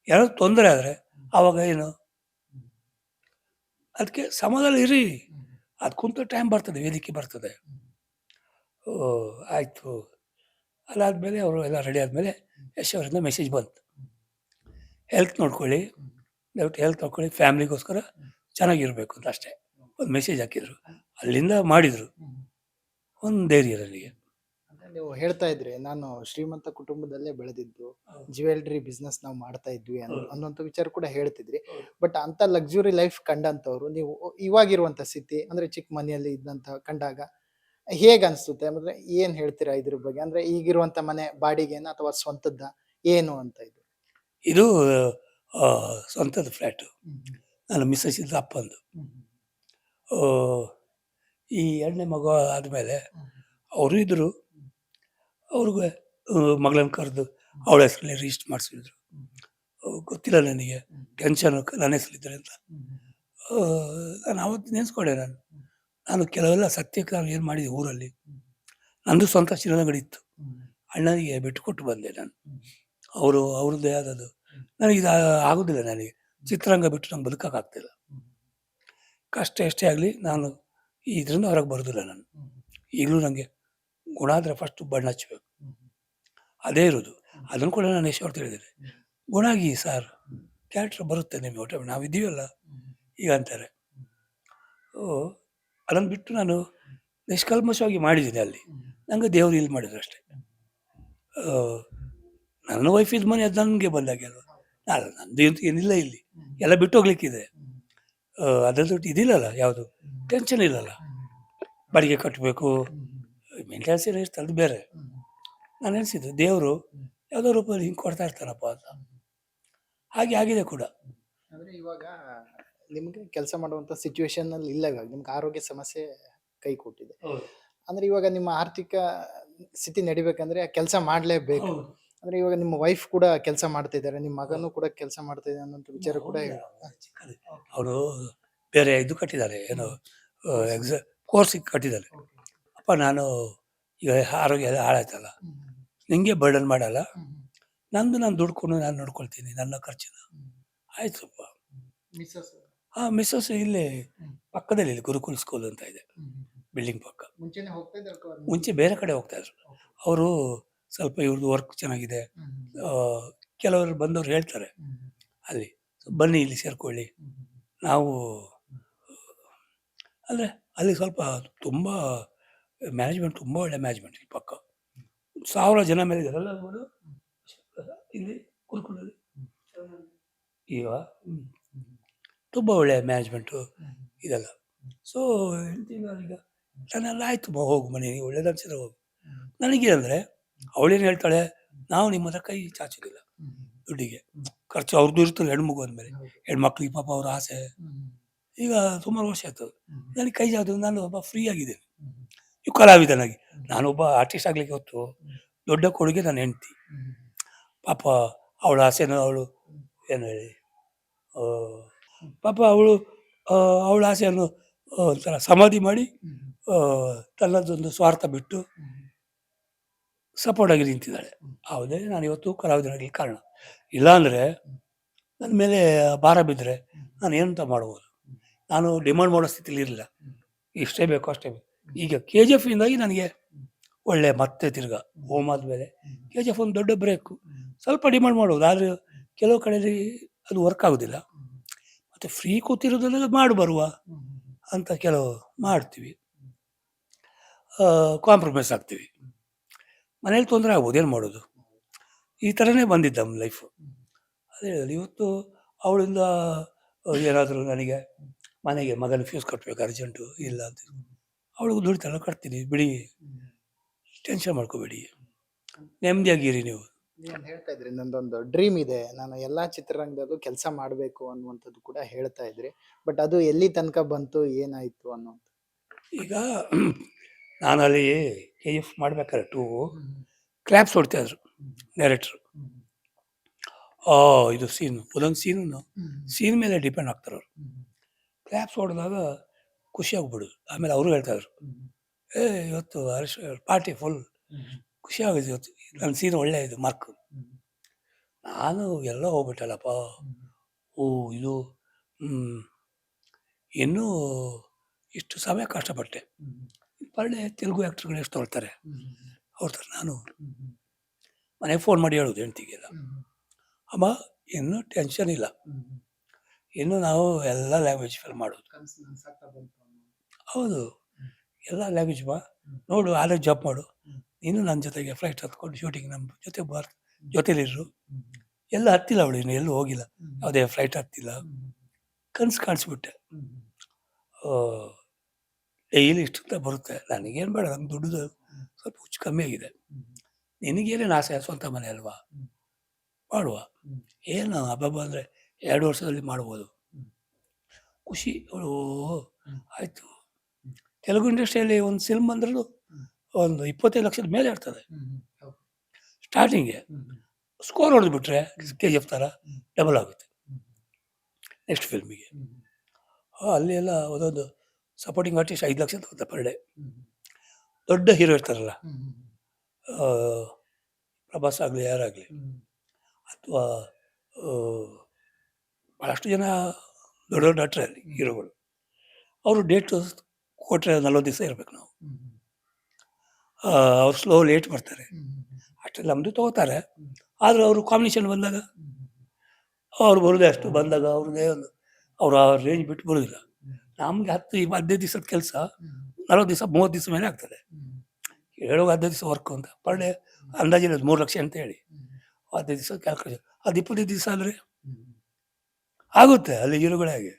ಯಾರು ತೊಂದರೆ ಆದರೆ ಆವಾಗ ಏನು, ಅದಕ್ಕೆ ಸಮದಲ್ಲಿ ಇರಿ. ಅದು ಕುಂತ ಟೈಮ್ ಬರ್ತದೆ, ವೇದಿಕೆ ಬರ್ತದೆ. ಆಯಿತು, ಅದಾದಮೇಲೆ ಅವರು ಎಲ್ಲ ರೆಡಿ ಆದಮೇಲೆ ಯಶ್ ಅವರಿಂದ ಮೆಸೇಜ್ ಬಂತು, ಹೆಲ್ತ್ ನೋಡ್ಕೊಳ್ಳಿ, ದಯವಿಟ್ಟು ಹೆಲ್ತ್ ನೋಡ್ಕೊಳ್ಳಿ, ಫ್ಯಾಮ್ಲಿಗೋಸ್ಕರ ಚೆನ್ನಾಗಿರಬೇಕು ಅಂತ ಅಷ್ಟೇ ಒಂದು ಮೆಸೇಜ್ ಹಾಕಿದರು. ಅಲ್ಲಿಂದ ಮಾಡಿದರು ಒಂದು ಧೈರ್ಯ ನನಗೆ. ನೀವು ಹೇಳ್ತಾ ಇದ್ರಿ, ನಾನು ಶ್ರೀಮಂತ ಕುಟುಂಬದಲ್ಲೇ ಬೆಳೆದಿದ್ದು, ಜ್ಯುವೆಲ್ರಿ ಬಿಸ್ನೆಸ್ ನಾವು ಮಾಡ್ತಾ ಇದ್ವಿ ಅನ್ನೋಂಥ ವಿಚಾರ ಕೂಡ ಹೇಳ್ತಿದ್ರಿ. ಬಟ್ ಅಂತ ಲಕ್ಸುರಿ ಲೈಫ್ ಕಂಡಂತವ್ರು ನೀವು ಇವಾಗಿರುವಂತ ಸ್ಥಿತಿ ಅಂದ್ರೆ ಚಿಕ್ಕ ಮನೆಯಲ್ಲಿ ಇದ್ದಂತ ಕಂಡಾಗ ಹೇಗ್ ಅನ್ಸುತ್ತೆ? ಅಂದ್ರೆ ಏನ್ ಹೇಳ್ತೀರಾ ಇದ್ರ ಬಗ್ಗೆ? ಅಂದ್ರೆ ಈಗಿರುವಂತ ಮನೆ ಬಾಡಿಗೆನ ಅಥವಾ ಸ್ವಂತದ್ದ ಏನು ಅಂತ ಇದು ಸ್ವಂತದ ಫ್ಲ್ಯಾಟು, ನನ್ನ ಮಿಸ್ಸಸ್ ಇದ್ದ ಅಪ್ಪಂದು. ಈ ಎರಡನೇ ಮಗು ಆದಮೇಲೆ ಅವರು ಇದ್ದರು, ಅವ್ರಿಗೆ ಮಗಳನ್ನ ಕರೆದು ಅವಳ ಹೆಸರಲ್ಲಿ ರಿಜಿಸ್ಟರ್ ಮಾಡಿಸಿದ್ರು. ಗೊತ್ತಿಲ್ಲ ನನಗೆ, ಟೆನ್ಷನ್ ನನ್ನ ಹೆಸರಿದ್ದಾರೆ ಅಂತ. ನಾನು ಆವತ್ತು ನೆನೆಸ್ಕೊಂಡೆ, ನಾನು ಕೆಲವೆಲ್ಲ ಸತ್ಯಕ್ಕೆ ನಾನು ಏನು ಮಾಡಿದೆ ಊರಲ್ಲಿ. ನಂದು ಸ್ವಂತ ಚಿನ್ನದ ಅಂಗಡಿ ಇತ್ತು, ಅಣ್ಣನಿಗೆ ಬಿಟ್ಟುಕೊಟ್ಟು ಬಂದೆ ನಾನು. ಅವ್ರದ್ದೇ ಆದದ್ದು. ನನಗೆ ಇದು ಆಗೋದಿಲ್ಲ, ನನಗೆ ಚಿತ್ರರಂಗ ಬಿಟ್ಟು ನಂಗೆ ಬದುಕೋಕ್ಕಾಗ್ತಿಲ್ಲ. ಕಷ್ಟ ಎಷ್ಟೇ ಆಗಲಿ ನಾನು ಇದರಿಂದ ಹೊರಗೆ ಬರೋದಿಲ್ಲ. ನಾನು ಈಗಲೂ ನನಗೆ ಗುಣ ಆದರೆ ಫಸ್ಟು ಬಣ್ಣ ಹಚ್ಚಬೇಕು, ಅದೇ ಇರೋದು. ಅದನ್ನು ಕೂಡ ನಾನು ಎಷ್ಟು ಹೊರತು ಹೇಳಿದ್ದೇನೆ, ಗುಣ ಆಗಿ ಸರ್, ಕ್ಯಾರೆಕ್ಟರ್ ಬರುತ್ತೆ ನಿಮಗೆ, ಒಟ್ಟು ನಾವು ಇದ್ದೀವಲ್ಲ ಈಗ ಅಂತಾರೆ. ಅದನ್ನು ಬಿಟ್ಟು ನಾನು ನಿಷ್ಕಲ್ಮಶವಾಗಿ ಮಾಡಿದ್ದೀನಿ. ಅಲ್ಲಿ ನನಗೆ ದೇವರು ಇಲ್ಲಿ ಮಾಡಿದ್ರು ಅಷ್ಟೇ. ನನ್ನ ವೈಫ್ ಇದ್ದ ಮನೆ ಅದು ನನಗೆ ಬಂದಾಗೆ ಅಲ್ವ, ನಂದು ಅಂತ ಏನಿಲ್ಲ, ಇಲ್ಲಿ ಎಲ್ಲ ಬಿಟ್ಟು ಹೋಗ್ಲಿಕ್ಕಿದೆ. ಅದ್ರದ್ದು ಇದಿಲ್ಲಲ್ಲ, ಯಾವುದು ಟೆನ್ಷನ್ ಇಲ್ಲಲ್ಲ, ಬಾಡಿಗೆ ಕಟ್ಟಬೇಕು, ಮೇಂಟೆನೆನ್ಸ್ ಎಲ್ಲ ಇರ್ತದೆ, ಅದು ಬೇರೆ. ನಾನು ಎಣಿಸಿದ್ದು ದೇವರು ಯಾವುದೋ ರೂಪದಲ್ಲಿ ಹಿಂಗೆ ಕೊಡ್ತಾ ಇರ್ತಾನಪ್ಪ ಅಂತ. ಹಾಗೆ ಆಗಿದೆ ಕೂಡ. ಅಂದ್ರೆ ಇವಾಗ ನಿಮ್ಗೆ ಕೆಲಸ ಮಾಡುವಂತ ಸಿಚುವೇಶನ್ ಅಲ್ಲಿ ಇಲ್ಲ, ಇವಾಗ ನಿಮ್ಗೆ ಆರೋಗ್ಯ ಸಮಸ್ಯೆ ಕೈ ಕೊಟ್ಟಿದೆ. ಅಂದ್ರೆ ಇವಾಗ ನಿಮ್ಮ ಆರ್ಥಿಕ ಸ್ಥಿತಿ ನಡಿಬೇಕಂದ್ರೆ ಕೆಲಸ ಮಾಡ್ಲೇಬೇಕು. ಅಂದ್ರೆ ಇವಾಗ ನಿಮ್ಮ ವೈಫ್ ಕೂಡ ಕೆಲಸ ಮಾಡ್ತಾ ಇದ್ದಾರೆ, ನಿಮ್ಮ ಮಗನೂ ಕೂಡ ಕೆಲಸ ಮಾಡ್ತಾ ಇದ್ದಾರೆ ಅನ್ನೋ ವಿಚಾರ ಕೂಡ ಅವರು ಬೇರೆ ಇದು ಕಟ್ಟಿದ್ದಾರೆ, ಏನು ಕೋರ್ಸಿಗೆ ಕಟ್ಟಿದ್ದಾರೆ. ಅಪ್ಪ ನಾನು ಈಗ ಆರೋಗ್ಯ ಎಲ್ಲ ಹಾಳಾಯ್ತಲ್ಲ, ನಿಂಗೆ ಬರ್ಡನ್ ಮಾಡಲ್ಲ, ನಂದು ನಾನು ದುಡ್ಕೊಂಡು ನಾನು ನೋಡ್ಕೊಳ್ತೀನಿ ನನ್ನ ಖರ್ಚಿನ. ಆಯ್ತಪ್ಪ. ಮಿಸ್ಸಸ್ ಇಲ್ಲೇ ಪಕ್ಕದಲ್ಲಿ, ಇಲ್ಲಿ ಗುರುಕುಲ್ ಸ್ಕೂಲ್ ಅಂತ ಇದೆ, ಬಿಲ್ಡಿಂಗ್ ಪಕ್ಕ. ಮುಂಚೆ ಬೇರೆ ಕಡೆ ಹೋಗ್ತಾ ಇದ್ರು ಅವರು. ಸ್ವಲ್ಪ ಇವ್ರದ್ದು ವರ್ಕ್ ಚೆನ್ನಾಗಿದೆ, ಕೆಲವರು ಬಂದವರು ಹೇಳ್ತಾರೆ ಅಲ್ಲಿ, ಬನ್ನಿ ಇಲ್ಲಿ ಸೇರ್ಕೊಳ್ಳಿ. ನಾವು ಅಂದರೆ ಅಲ್ಲಿ ಸ್ವಲ್ಪ ತುಂಬ ಮ್ಯಾನೇಜ್ಮೆಂಟ್, ತುಂಬ ಒಳ್ಳೆ ಮ್ಯಾನೇಜ್ಮೆಂಟ್ ಇಲ್ಲಿ ಪಕ್ಕ. 1000 ಜನ ಮೇಲೆ ಇದ್ದಾರಲ್ಲ ಅವರು ಇಲ್ಲಿ ಗುರುಕುಲಲ್ಲಿ. ಈಗ ತುಂಬ ಒಳ್ಳೆಯ ಮ್ಯಾನೇಜ್ಮೆಂಟು ಇದೆಲ್ಲ. ಸೊ ಹೇಳ್ತೀನಿ ನಾನೀಗ, ನಾನೆಲ್ಲ ಆಯಿತು ಹೋಗು ಮನೆ, ಒಳ್ಳೇದು ಅನ್ಸಿದ್ರೆ ಹೋಗು. ನನಗೆ ಅಂದರೆ ಅವಳೇನು ಹೇಳ್ತಾಳೆ, ನಾವು ನಿಮ್ಮ ಹತ್ರ ಕೈ ಚಾಚೋದಿಲ್ಲ ದುಡ್ಡಿಗೆ. ಖರ್ಚು ಅವ್ರದ್ದು ಇರ್ತದೆ, ಹೆಣ್ಮಗು ಅಂದಮೇಲೆ ಹೆಣ್ಮಕ್ಳಿಗೆ ಪಾಪ ಅವ್ರ ಆಸೆ. ಈಗ ಸುಮಾರು ವರ್ಷ ಆಯ್ತು ನನಗೆ ಕೈ ಚಾಚೋದು, ನಾನು ಒಬ್ಬ ಫ್ರೀ ಆಗಿದ್ದೇನೆ, ನೀವು ಕಲಾವಿದನಾಗಿ. ನಾನೊಬ್ಬ ಆರ್ಟಿಸ್ಟ್ ಆಗಲಿಕ್ಕೆ ಹೊತ್ತು ದೊಡ್ಡ ಕೊಡುಗೆ ನನ್ನ ಹೆಂಡ್ತಿ. ಪಾಪ ಅವಳ ಆಸೆನೂ ಅವಳು ಏನು ಹೇಳಿ ಆ, ಪಾಪ ಅವಳು ಅವಳ ಆಸೆಯನ್ನು ಒಂಥರ ಸಮಾಧಿ ಮಾಡಿ ಆ, ತನ್ನದೊಂದು ಸ್ವಾರ್ಥ ಬಿಟ್ಟು ಸಪೋರ್ಟಾಗಿ ನಿಂತಿದ್ದಾಳೆ. ಹೌದೇ ನಾನು ಇವತ್ತು ಕಲಾವಿದನಾಗಲಿ ಕಾರಣ. ಇಲ್ಲಾಂದರೆ ನನ್ನ ಮೇಲೆ ಭಾರ ಬಿದ್ದರೆ ನಾನು ಏನಂತ ಮಾಡ್ಬೋದು. ನಾನು ಡಿಮಾಂಡ್ ಮಾಡೋ ಸ್ಥಿತಿಲಿ ಇರಲಿಲ್ಲ. ಇಷ್ಟೇ ಬೇಕು ಅಷ್ಟೇ ಬೇಕು. ಈಗ ಕೆ ಜಿ ಎಫ್ಫಿಂದಾಗಿ ನನಗೆ ಒಳ್ಳೆ ಮತ್ತೆ ತಿರ್ಗಾ ಹೋಮ್ ಆದಮೇಲೆ ಕೆ ಜಿ ಎಫ್ ಒಂದು ದೊಡ್ಡ ಬ್ರೇಕು. ಸ್ವಲ್ಪ ಡಿಮಾಂಡ್ ಮಾಡ್ಬೋದು, ಆದರೆ ಕೆಲವು ಕಡೆಯಲ್ಲಿ ಅದು ವರ್ಕ್ ಆಗೋದಿಲ್ಲ. ಮತ್ತು ಫ್ರೀ ಕೂತಿರೋದನ್ನೆಲ್ಲ ಮಾಡಿ ಬರುವ ಅಂತ ಕೆಲವು ಮಾಡ್ತೀವಿ, ಕಾಂಪ್ರಮೈಸ್ ಆಗ್ತೀವಿ. ಮನೇಲಿ ತೊಂದರೆ ಆಗ್ಬೋದು, ಏನು ಮಾಡೋದು. ಈ ಥರನೇ ಬಂದಿದ್ದು ನಮ್ಮ ಲೈಫು. ಅದೇ ಹೇಳೋದು, ಇವತ್ತು ಅವಳಿಂದ ಏನಾದರೂ ನನಗೆ ಮನೆಗೆ ಮಗನ ಫೀಸ್ ಕಟ್ಟಬೇಕು ಅರ್ಜೆಂಟು ಇಲ್ಲ ಅಂತ, ಅವಳಿಗೆ ದುಡಿತಾಳೆ ಕಟ್ತೀನಿ ಬಿಡಿ, ಟೆನ್ಷನ್ ಮಾಡ್ಕೋಬೇಡಿ, ನೆಮ್ಮದಿಯಾಗಿರಿ ನೀವು. ನೀವೇನು ಹೇಳ್ತಾ ಇದ್ರಿ, ನಂದೊಂದು ಡ್ರೀಮ್ ಇದೆ, ನಾನು ಎಲ್ಲಾ ಚಿತ್ರರಂಗದಲ್ಲೂ ಕೆಲಸ ಮಾಡಬೇಕು ಅನ್ನುವಂಥದ್ದು ಕೂಡ ಹೇಳ್ತಾ ಇದ್ರಿ. ಬಟ್ ಅದು ಎಲ್ಲಿ ತನಕ ಬಂತು, ಏನಾಯ್ತು ಅನ್ನೋ ಈಗ ನಾನು ಅಲ್ಲಿ ಕೆ ಎಫ್ ಮಾಡ್ಬೇಕಾದ್ರೆ ಕ್ಲ್ಯಾಪ್ಸ್ ಹೊಡ್ತಾಯಿದ್ರು ಡೈರೆಕ್ಟ್ರು. ಇದು ಸೀನು, ಒಂದೊಂದು ಸೀನ್ ಮೇಲೆ ಡಿಪೆಂಡ್ ಆಗ್ತಾರೆ ಅವರು. ಕ್ಲ್ಯಾಪ್ಸ್ ಹೊಡೆದಾಗ ಖುಷಿ ಆಗ್ಬಿಡೋದು. ಆಮೇಲೆ ಅವರು ಹೇಳ್ತಾಯಿದ್ರು, ಇವತ್ತು ಹರೀಶ್ ಪಾರ್ಟಿ ಫುಲ್ ಖುಷಿ ಆಗೋದು, ಇವತ್ತು ನನ್ನ ಸೀನ್ ಒಳ್ಳೆ ಇದು ಮಾರ್ಕ್. ನಾನು ಎಲ್ಲ ಹೋಗ್ಬಿಟ್ಟಲ್ಲಪ್ಪ, ಇದು ಇನ್ನೂ ಇಷ್ಟು ಸಮಯ ಕಷ್ಟಪಟ್ಟೆ. ಪರ್ ಡೇ ತೆಲುಗು ಆ್ಯಕ್ಟ್ರುಗಳು ಎಷ್ಟು ತೊಗೊಳ್ತಾರೆ ಅವ್ರ ಥರ ನಾನು ಮನೆಗೆ ಫೋನ್ ಮಾಡಿ ಹೇಳೋದು ಹೆಂಡ್ತಿಗೆಲ್ಲ, ಅಮ್ಮ ಇನ್ನೂ ಟೆನ್ಷನ್ ಇಲ್ಲ, ಇನ್ನು ನಾವು ಎಲ್ಲ ಲ್ಯಾಂಗ್ವೇಜ್ ಫಿಲ್ ಮಾಡೋದು. ಹೌದು, ಎಲ್ಲ ಲ್ಯಾಂಗ್ವೇಜ್ ನೋಡು, ಆಲೇ ಜಾಬ್ ಮಾಡು, ನೀನು ನನ್ನ ಜೊತೆಗೆ ಫ್ಲೈಟ್ ಹತ್ಕೊಂಡು ಶೂಟಿಂಗ್ ನಮ್ಮ ಜೊತೆ ಜೊತೆಲಿರು. ಎಲ್ಲ ಹತ್ತಿಲ್ಲ ಅವಳು, ಇನ್ನು ಎಲ್ಲೂ ಹೋಗಿಲ್ಲ, ಯಾವುದೇ ಫ್ಲೈಟ್ ಹತ್ತಿಲ್ಲ. ಕನಸು ಕಾಣಿಸ್ಬಿಟ್ಟೆ, ಡೈಲಿ ಇಷ್ಟಂತ ಬರುತ್ತೆ, ನನಗೇನು ಬೇಡ, ನಮ್ಮ ದುಡ್ಡು ಸ್ವಲ್ಪ ಹುಚ್ಚು ಕಮ್ಮಿ ಆಗಿದೆ, ನಿನಗೇನೇನು ಆಸೆ, ಸ್ವಂತ ಮನೆ ಅಲ್ವಾ ಮಾಡುವ, ಏನು ಹಬ್ಬ ಅಂದರೆ 2 ವರ್ಷದಲ್ಲಿ ಮಾಡ್ಬೋದು. ಖುಷಿ ಅವಳು. ಆಯಿತು, ತೆಲುಗು ಇಂಡಸ್ಟ್ರಿಯಲ್ಲಿ ಒಂದು ಫಿಲ್ಮ್ ಅಂದ್ರೂ ಒಂದು 25 ಲಕ್ಷದ ಮೇಲೆ ಇರ್ತದೆ ಸ್ಟಾರ್ಟಿಂಗ್ಗೆ. ಸ್ಕೋರ್ ಹೊಡೆದ್ಬಿಟ್ರೆ ಕೆ ಜಿ ಎಫ್ ಥರ ಡಬಲ್ ಆಗುತ್ತೆ ನೆಕ್ಸ್ಟ್ ಫಿಲ್ಮಿಗೆ. ಅಲ್ಲಿ ಎಲ್ಲ ಒಂದೊಂದು ಸಪೋರ್ಟಿಂಗ್ ಆರ್ಟಿಸ್ಟ್ 5 ಲಕ್ಷ ತಗೋತಾರೆ ಪರ್ ಡೇ. ದೊಡ್ಡ ಹೀರೋ ಇರ್ತಾರಲ್ಲ, ಪ್ರಭಾಸ್ ಆಗಲಿ ಯಾರಾಗಲಿ, ಅಥವಾ ಭಾಳಷ್ಟು ಜನ ದೊಡ್ಡ ದೊಡ್ಡ ನಟರಲ್ಲಿ ಹೀರೋಗಳು, ಅವರು ಡೇಟು ಕೊಟ್ಟರೆ 40 ದಿವಸ ಇರಬೇಕು ನಾವು. ಅವ್ರು ಸ್ಲೋ ಲೇಟ್ ಬರ್ತಾರೆ, ಅಷ್ಟೆಲ್ಲ ನಮ್ಮದು ತೊಗೋತಾರೆ. ಆದರೆ ಅವರು ಕಾಂಬಿನೇಷನ್ ಬಂದಾಗ ಅವ್ರು ಬರೋದೇ ಅಷ್ಟು, ಬಂದಾಗ ಅವ್ರದ್ದೇ ಒಂದು ಅವ್ರು ಆ ರೇಂಜ್ ಬಿಟ್ಟು ಬರೋದಿಲ್ಲ. ನಮಗೆ 10-15 ದಿವಸದ ಕೆಲಸ 40 ದಿವಸ 30 ದಿವಸ ಮೇಲೆ ಆಗ್ತದೆ. ಹೇಳೋದು 15 ದಿವಸ ವರ್ಕು ಅಂತ, ಪರ್ ಡೇ ಅಂದಾಜಿಲ್ಲ 3 ಲಕ್ಷ ಅಂತ ಹೇಳಿ 15 ದಿವಸ ಕ್ಯಾಲ್ಕುಲೇಷನ್. ಅದು 25 ದಿವಸ ಅಂದರೆ ಆಗುತ್ತೆ ಅಲ್ಲಿ ಹೀರೋಗಳೇ. ಹಾಗೆ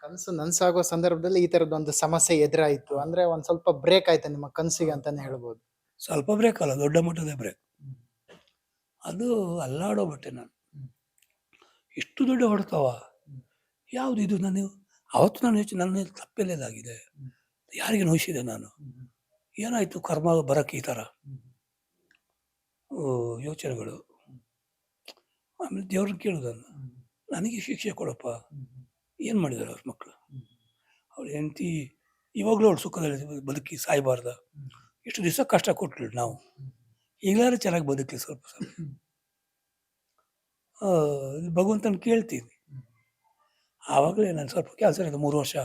ಕನಸು ನನ್ಸಾಗೋ ಸಂದರ್ಭದಲ್ಲಿ ಈ ತರದೊಂದು ಸಮಸ್ಯೆ ಎದುರಾಯಿತು ಅಂದ್ರೆ ಒಂದ್ ಸ್ವಲ್ಪ ಬ್ರೇಕ್ ಆಯ್ತು ನಿಮ್ಮ ಕನಸಿಗೆ ಅಂತಾನೆ ಹೇಳ್ಬೋದು. ಸ್ವಲ್ಪ ಬ್ರೇಕ್ ಅಲ್ಲ, ದೊಡ್ಡ ಮಟ್ಟದ ಬ್ರೇಕ್. ಅದು ಅಲ್ಲಾಡೋಗ್ಬಿಟ್ಟೆ ನಾನು. ಇಷ್ಟು ದೊಡ್ಡ ಹೊಡ್ತಾವ, ಯಾವುದು ಇದು? ನಾನು ಅವತ್ತು ನಾನು ನನ್ನ ತಪ್ಪೆಲ್ಲೇದಾಗಿದೆ, ಯಾರಿಗೆ ನೋಯಿಸಿದೆ ನಾನು, ಏನಾಯಿತು ಕರ್ಮ ಬರೋಕ್ಕೆ ಈ ಥರ ಯೋಚನೆಗಳು. ಆಮೇಲೆ ದೇವ್ರನ್ನ ಕೇಳೋದನ್ನು, ನನಗೆ ಶಿಕ್ಷೆ ಕೊಡಪ್ಪ, ಏನು ಮಾಡಿದ್ದಾರೆ ಅವ್ರ ಮಕ್ಕಳು. ಅವಳು ಹೆಂಡತಿ ಇವಾಗಲೂ ಅವಳು ಸುಖದಲ್ಲಿ ಬದುಕಿ ಸಾಯಬಾರ್ದ, ಇಷ್ಟು ದಿವಸ ಕಷ್ಟ ಕೊಟ್ಟಳು, ನಾವು ಈಗಲಾದ್ರೆ ಚೆನ್ನಾಗಿ ಬದುಕಲಿ ಸ್ವಲ್ಪ ಸ್ವಲ್ಪ. ಭಗವಂತನ ಕೇಳ್ತೀನಿ. ಆವಾಗಲೇ ನಾನು ಸ್ವಲ್ಪ ಕೆಲಸ ಇರೋದು 3 ವರ್ಷ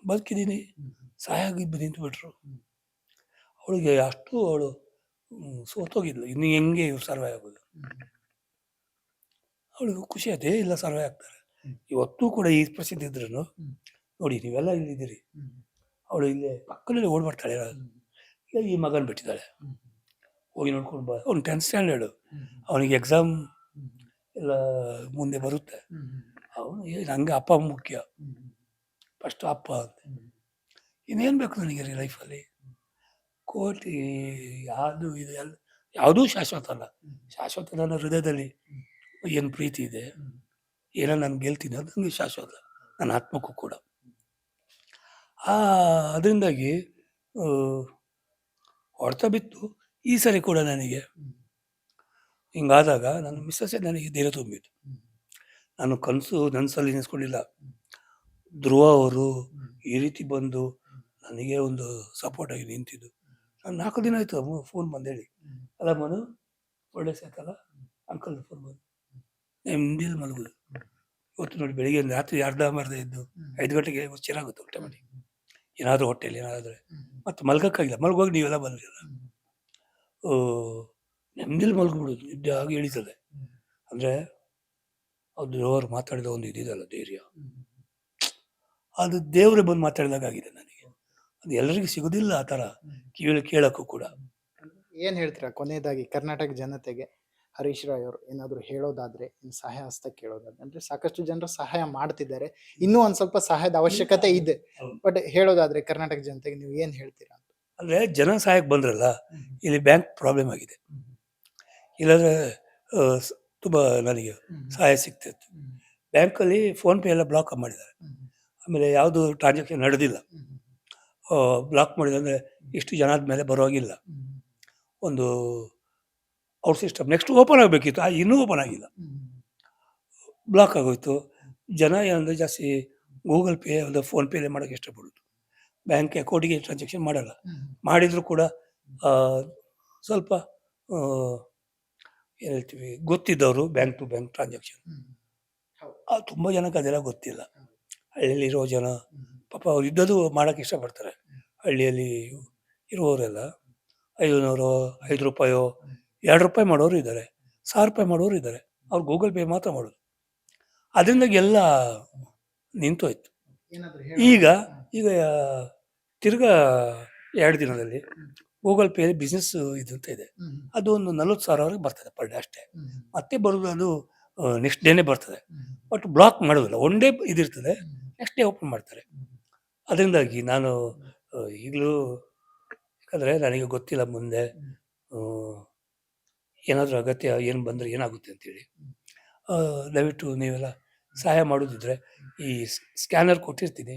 ಬದುಕಿದ್ದೀನಿ, ಸಾಯಾಗಿದ್ದು ನಿಂತುಬಿಟ್ರು. ಅವಳಿಗೆ ಅಷ್ಟು ಅವಳು ಸೋತೋಗಿದ್ಲು, ಇನ್ನು ಹೆಂಗೆ ಇವ್ರು ಸರ್ವೇ ಆಗೋದು. ಅವಳಿಗೆ ಖುಷಿ ಆಯ್ತು, ಇಲ್ಲ ಸರ್ವೇ ಆಗ್ತಾರೆ. ಇವತ್ತೂ ಕೂಡ ಈ ಪ್ರಸಿದ್ಧಿ ಇದ್ರೂ ನೋಡಿ, ನೀವೆಲ್ಲ ಇಲ್ಲಿದ್ದೀರಿ, ಅವಳು ಇಲ್ಲೇ ಪಕ್ಕದಲ್ಲಿ ಓಡ್ಬರ್ತಾಳೆ. ಈ ಮಗನ ಬಿಟ್ಟಿದ್ದಾಳೆ, ಹೋಗಿ ನೋಡ್ಕೊಂಡು ಬಾ. ಅವ್ನು 10th ಸ್ಟ್ಯಾಂಡರ್ಡು, ಅವನಿಗೆ ಎಕ್ಸಾಮ್ ಎಲ್ಲ ಮುಂದೆ ಬರುತ್ತೆ. ಅವನು ನನಗೆ ಅಪ್ಪ ಮುಖ್ಯ, ಫಸ್ಟ್ ಅಪ್ಪ ಅಂತ. ಇನ್ನೇನು ಬೇಕು ನನಗೆ ಲೈಫಲ್ಲಿ? ಕೋಟಿ ಯಾವುದು ಇದು ಎಲ್ಲ ಯಾವುದೂ ಶಾಶ್ವತ ಅಲ್ಲ. ಶಾಶ್ವತ ನನ್ನ ಹೃದಯದಲ್ಲಿ ಏನು ಪ್ರೀತಿ ಇದೆ, ಏನೋ ನಾನು ಗೆಲ್ತೀನಿ, ಅದು ನನಗೆ ಶಾಶ್ವತ, ನನ್ನ ಆತ್ಮಕ್ಕೂ ಕೂಡ. ಅದರಿಂದಾಗಿ ಹೊಡೆತ ಬಿತ್ತು. ಈ ಸರಿ ಕೂಡ ನನಗೆ ಹಿಂಗಾದಾಗ ನನ್ನ ಮಿಸ್ಸಸ್ಸೇ ನನಗೆ ಧೈರ್ಯ ತುಂಬಿದ್ದು. ನಾನು ನನಸಲ್ಲಿ ನೆನೆಸ್ಕೊಂಡಿಲ್ಲ. ಧ್ರುವ ಅವರು ಈ ರೀತಿ ಬಂದು ನನಗೆ ಒಂದು ಸಪೋರ್ಟ್ ಆಗಿ ನಿಂತಿದ್ದು. ನಾನು 4 ದಿನ ಆಯಿತು ಫೋನ್ ಬಂದೇಳಿ, ಅಲ್ಲ ಮನು ಒಳ್ಳೆ ಸಾಕಲ್ಲ ಅಂಕಲ್ ಫೋನ್ ಬಂದು ನೆಮ್ಮದಿಯಲ್ಲಿ ಮಲಗೋದು. ಇವತ್ತು ನೋಡಿ ಬೆಳಿಗ್ಗೆ ರಾತ್ರಿ ಅರ್ಧಂಬರ್ಧ ಎದ್ದು 5 ಗಂಟೆಗೆ ಚೆನ್ನಾಗುತ್ತೆ ಊಟ ಮಾಡಿ, ಏನಾದರೂ ಹೊಟ್ಟೆಯಲ್ಲಿ ಏನಾದರೆ ಮತ್ತು ಮಲ್ಗೋಕ್ಕಾಗಿಲ್ಲ. ಮಲ್ಗೋಗಿ ನೀವೆಲ್ಲ ಬಂದಿರಲ್ಲ, ನೆಮ್ಮದಿಯಲ್ಲಿ ಮಲ್ಕೊಬಿಡೋದು, ನಿದ್ದೆ ಆಗಿ ಎಳೀತದೆ. ಅಂದರೆ ಅವ್ರು ಮಾತಾಡಿದ ಒಂದು ಇದಿದಲ್ಲ ಧೈರ್ಯ, ಅದು ದೇವರೇ ಬಂದು ಮಾತಾಡಿದಾಗ ಆಗಿದೆ ನನಗೆ. ಅದು ಎಲ್ಲರಿಗೂ ಸಿಗೋದಿಲ್ಲ ಆ ಥರ ಕಿವಿಯಲ್ಲಿ ಕೇಳೋಕ್ಕೂ ಕೂಡ. ಏನ್ ಹೇಳ್ತೀರಾ ಕೊನೆಯದಾಗಿ ಕರ್ನಾಟಕ ಜನತೆಗೆ ಹರೀಶ್ ರಾಯ್ ಅವರು ಏನಾದ್ರು ಹೇಳೋದಾದ್ರೆ, ಸಹಾಯ ಹಸ್ತ ಕೇಳೋದಾದ್ರೆ? ಅಂದ್ರೆ ಸಾಕಷ್ಟು ಜನರು ಸಹಾಯ ಮಾಡ್ತಿದ್ದಾರೆ, ಇನ್ನೂ ಒಂದ್ ಸ್ವಲ್ಪ ಸಹಾಯದ ಅವಶ್ಯಕತೆ ಇದೆ, ಬಟ್ ಹೇಳೋದಾದ್ರೆ ಕರ್ನಾಟಕ ಜನತೆಗೆ ನೀವು ಏನ್ ಹೇಳ್ತೀರಾ? ಅಂದರೆ ಜನ ಸಹಾಯಕ್ಕೆ ಬಂದ್ರಲ್ಲ, ಇಲ್ಲಿ ಬ್ಯಾಂಕ್ ಪ್ರಾಬ್ಲಮ್ ಆಗಿದೆ, ಇಲ್ಲಾಂದರೆ ತುಂಬ ನನಗೆ ಸಹಾಯ ಸಿಗ್ತಿತ್ತು. ಬ್ಯಾಂಕಲ್ಲಿ ಫೋನ್ಪೇ ಎಲ್ಲ ಬ್ಲಾಕ್ ಮಾಡಿದ್ದಾರೆ, ಆಮೇಲೆ ಯಾವುದು ಟ್ರಾನ್ಸಾಕ್ಷನ್ ನಡೆದಿಲ್ಲ. ಬ್ಲಾಕ್ ಮಾಡಿದಂದರೆ ಇಷ್ಟು ಜನ ಆದಮೇಲೆ ಬರೋವಾಗಿಲ್ಲ. ಒಂದು ಔಟ್ ಸಿಸ್ಟಮ್ ನೆಕ್ಸ್ಟ್ ಓಪನ್ ಆಗಬೇಕಿತ್ತು, ಇನ್ನೂ ಓಪನ್ ಆಗಿಲ್ಲ, ಬ್ಲಾಕ್ ಆಗೋಯ್ತು. ಜನ ಏನಂದರೆ ಜಾಸ್ತಿ ಗೂಗಲ್ ಪೇ ಒಂದು ಫೋನ್ಪೇಲೆ ಮಾಡೋಕ್ಕೆ ಇಷ್ಟಪಡೋದು, ಬ್ಯಾಂಕ್ ಅಕೌಂಟಿಗೆ ಟ್ರಾನ್ಸಾಕ್ಷನ್ ಮಾಡಲ್ಲ. ಮಾಡಿದರೂ ಕೂಡ ಸ್ವಲ್ಪ ಏನು ಹೇಳ್ತೀವಿ, ಗೊತ್ತಿದ್ದವರು ಬ್ಯಾಂಕ್ ಟು ಬ್ಯಾಂಕ್ ಟ್ರಾನ್ಸಾಕ್ಷನ್, ತುಂಬ ಜನಕ್ಕೆ ಅದೆಲ್ಲ ಗೊತ್ತಿಲ್ಲ. ಹಳ್ಳಿಯಲ್ಲಿರೋ ಜನ ಪಾಪ ಅವ್ರು ಇದ್ದದ್ದು ಮಾಡೋಕ್ಕೆ ಇಷ್ಟಪಡ್ತಾರೆ. ಹಳ್ಳಿಯಲ್ಲಿ ಇರುವವರೆಲ್ಲ 500, 5 ರೂಪಾಯೋ 2 ರೂಪಾಯಿ ಮಾಡೋರು ಇದ್ದಾರೆ, 1000 ರೂಪಾಯಿ ಮಾಡೋರು ಇದ್ದಾರೆ. ಅವ್ರು ಗೂಗಲ್ ಪೇ ಮಾತ್ರ ಮಾಡೋದು. ಅದರಿಂದಾಗಿ ಎಲ್ಲ ನಿಂತೋಯ್ತು. ಈಗ ತಿರ್ಗಾ 2 ದಿನದಲ್ಲಿ ಗೂಗಲ್ ಪೇ ಬಿಸ್ನೆಸ್ ಇದಂತ ಇದೆ, ಅದು ಒಂದು 40,000 ಬರ್ತದೆ ಪರ್ ಡೇ ಅಷ್ಟೇ. ಮತ್ತೆ ಬರೋದು ಅದು ನೆಕ್ಸ್ಟ್ ಡೇನೇ ಬರ್ತದೆ, ಬಟ್ ಬ್ಲಾಕ್ ಮಾಡೋದಿಲ್ಲ. ಒನ್ ಡೇ ಇದಿರ್ತದೆ, ನೆಕ್ಸ್ಟ್ ಡೇ ಓಪನ್ ಮಾಡ್ತಾರೆ. ಅದರಿಂದಾಗಿ ನಾನು ಈಗಲೂ, ಯಾಕಂದರೆ ನನಗೆ ಗೊತ್ತಿಲ್ಲ ಮುಂದೆ ಏನಾದರೂ ಅಗತ್ಯ ಏನು ಬಂದರೆ ಏನಾಗುತ್ತೆ ಅಂತೇಳಿ, ದಯವಿಟ್ಟು ನೀವೆಲ್ಲ ಸಹಾಯ ಮಾಡೋದಿದ್ರೆ ಈ ಸ್ಕ್ಯಾನರ್ ಕೊಟ್ಟಿರ್ತೀನಿ,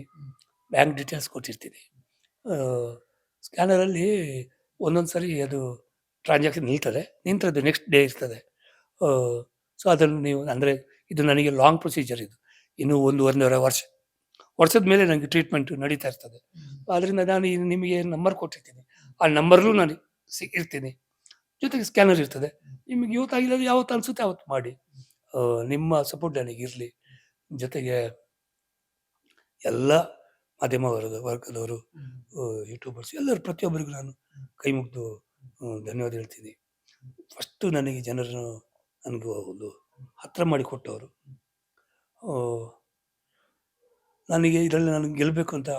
ಬ್ಯಾಂಕ್ ಡೀಟೇಲ್ಸ್ ಕೊಟ್ಟಿರ್ತೀನಿ. ಸ್ಕ್ಯಾನರಲ್ಲಿ ಒಂದೊಂದು ಸರಿ ಅದು ಟ್ರಾನ್ಸಾಕ್ಷನ್ ನಿಂತದ್ದು ನೆಕ್ಸ್ಟ್ ಡೇ ಇರ್ತದೆ. ಸೊ ಅದನ್ನು ನೀವು, ಅಂದರೆ ಇದು ನನಗೆ ಲಾಂಗ್ ಪ್ರೊಸೀಜರ್, ಇದು ಇನ್ನೂ 1.5 ವರ್ಷದ ಮೇಲೆ ನನಗೆ ಟ್ರೀಟ್ಮೆಂಟ್ ನಡೀತಾ ಇರ್ತದೆ. ಆದ್ದರಿಂದ ನಾನು ನಿಮಗೆ ನಂಬರ್ ಕೊಟ್ಟಿರ್ತೀನಿ, ಆ ನಂಬರ್ಲೂ ನಾನು ಇರ್ತೀನಿ, ಜೊತೆಗೆ ಸ್ಕ್ಯಾನರ್ ಇರ್ತದೆ. ನಿಮಗೆ ಇವತ್ತಾಗಿಲ್ಲ ಯಾವತ್ತು ಅನಿಸುತ್ತೆ ಆವತ್ತು ಮಾಡಿ. ನಿಮ್ಮ ಸಪೋರ್ಟ್ ನನಗೆ ಇರಲಿ. ಜೊತೆಗೆ ಎಲ್ಲ ಮಾಧ್ಯಮ ವರ್ಗದವರು, ಯೂಟ್ಯೂಬರ್ಸ್ ಎಲ್ಲರೂ, ಪ್ರತಿಯೊಬ್ಬರಿಗೂ ನಾನು ಕೈ ಮುಗಿದು ಧನ್ಯವಾದ ಹೇಳ್ತೀನಿ. ಫಸ್ಟು ನನಗೆ ಜನರನ್ನು ನನಗೆ ಒಂದು ಹತ್ತಿರ ಮಾಡಿಕೊಟ್ಟವರು. ನನಗೆ ಇದರಲ್ಲಿ ನಾನು ಗೆಲ್ಲಬೇಕು ಅಂತ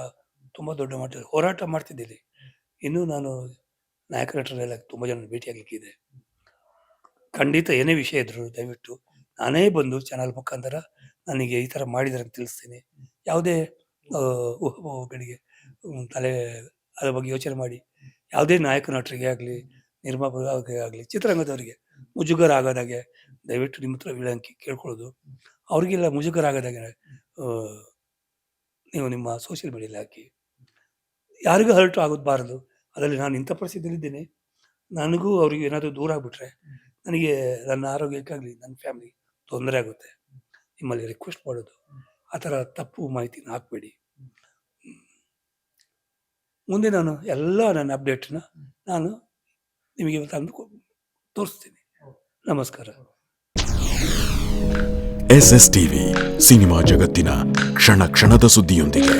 ತುಂಬ ದೊಡ್ಡ ಮಟ್ಟದಲ್ಲಿ ಹೋರಾಟ ಮಾಡ್ತಿದ್ದೀನಿ. ಇನ್ನೂ ನಾನು ನಾಯಕ ನಟರೆಲ್ಲ ತುಂಬ ಜನ ಭೇಟಿಯಾಗಲಿಕ್ಕಿದೆ. ಖಂಡಿತ ಏನೇ ವಿಷಯ ಇದ್ದರೂ ದಯವಿಟ್ಟು ನಾನೇ ಬಂದು ಚಾನಲ್ ಮುಖಾಂತರ ನನಗೆ ಈ ಥರ ಮಾಡಿದರೆ ಅಂತ ತಿಳಿಸ್ತೀನಿ. ಯಾವುದೇ ಊಹೆಗಳಿಗೆ ತಲೆ ಅದ್ರ ಬಗ್ಗೆ ಯೋಚನೆ ಮಾಡಿ ಯಾವುದೇ ನಾಯಕ ನಟರಿಗೆ ಆಗಲಿ, ನಿರ್ಮಾಪಕರಿಗೆ ಆಗಲಿ, ಚಿತ್ರರಂಗದವರಿಗೆ ಮುಜುಗರ ಆಗೋದಾಗೆ ದಯವಿಟ್ಟು ನಿಮ್ಮ ಹತ್ರ ವಿಳಂಕಿ ಕೇಳ್ಕೊಳ್ಳೋದು. ಅವ್ರಿಗೆಲ್ಲ ಮುಜುಗರ ಆಗೋದಾಗೆ ನೀವು ನಿಮ್ಮ ಸೋಷಿಯಲ್ ಮೀಡಿಯಲ್ಲಿ ಹಾಕಿ, ಯಾರಿಗೂ ಹರ್ಟು ಆಗೋದ್ಬಾರದು. ಅದರಲ್ಲಿ ನಾನು ಇಂಥ ಪರಿಸ್ಥಿತಿಯಲ್ಲಿದ್ದೇನೆ, ನನಗೂ ಅವ್ರಿಗೆ ಏನಾದರೂ ದೂರ ಆಗಿಬಿಟ್ರೆ ನನಗೆ ನನ್ನ ಆರೋಗ್ಯಕ್ಕಾಗಲಿ ನನ್ನ ಫ್ಯಾಮಿಲಿ ತೊಂದರೆ ಆಗುತ್ತೆ. ನಿಮ್ಮಲ್ಲಿ ರಿಕ್ವೆಸ್ಟ್ ಮಾಡೋದು, ಆ ಥರ ತಪ್ಪು ಮಾಹಿತಿನ ಹಾಕಬೇಡಿ. ಮುಂದೆ ನಾನು ಎಲ್ಲ ನನ್ನ ಅಪ್ಡೇಟನ್ನ ನಾನು ನಿಮಗೆ ತಂದು ತೋರಿಸ್ತೀನಿ. ನಮಸ್ಕಾರ. SS ಟಿವಿ, ಸಿನಿಮಾ ಜಗತ್ತಿನ ಕ್ಷಣ ಕ್ಷಣದ ಸುದ್ದಿಯೊಂದಿಗೆ.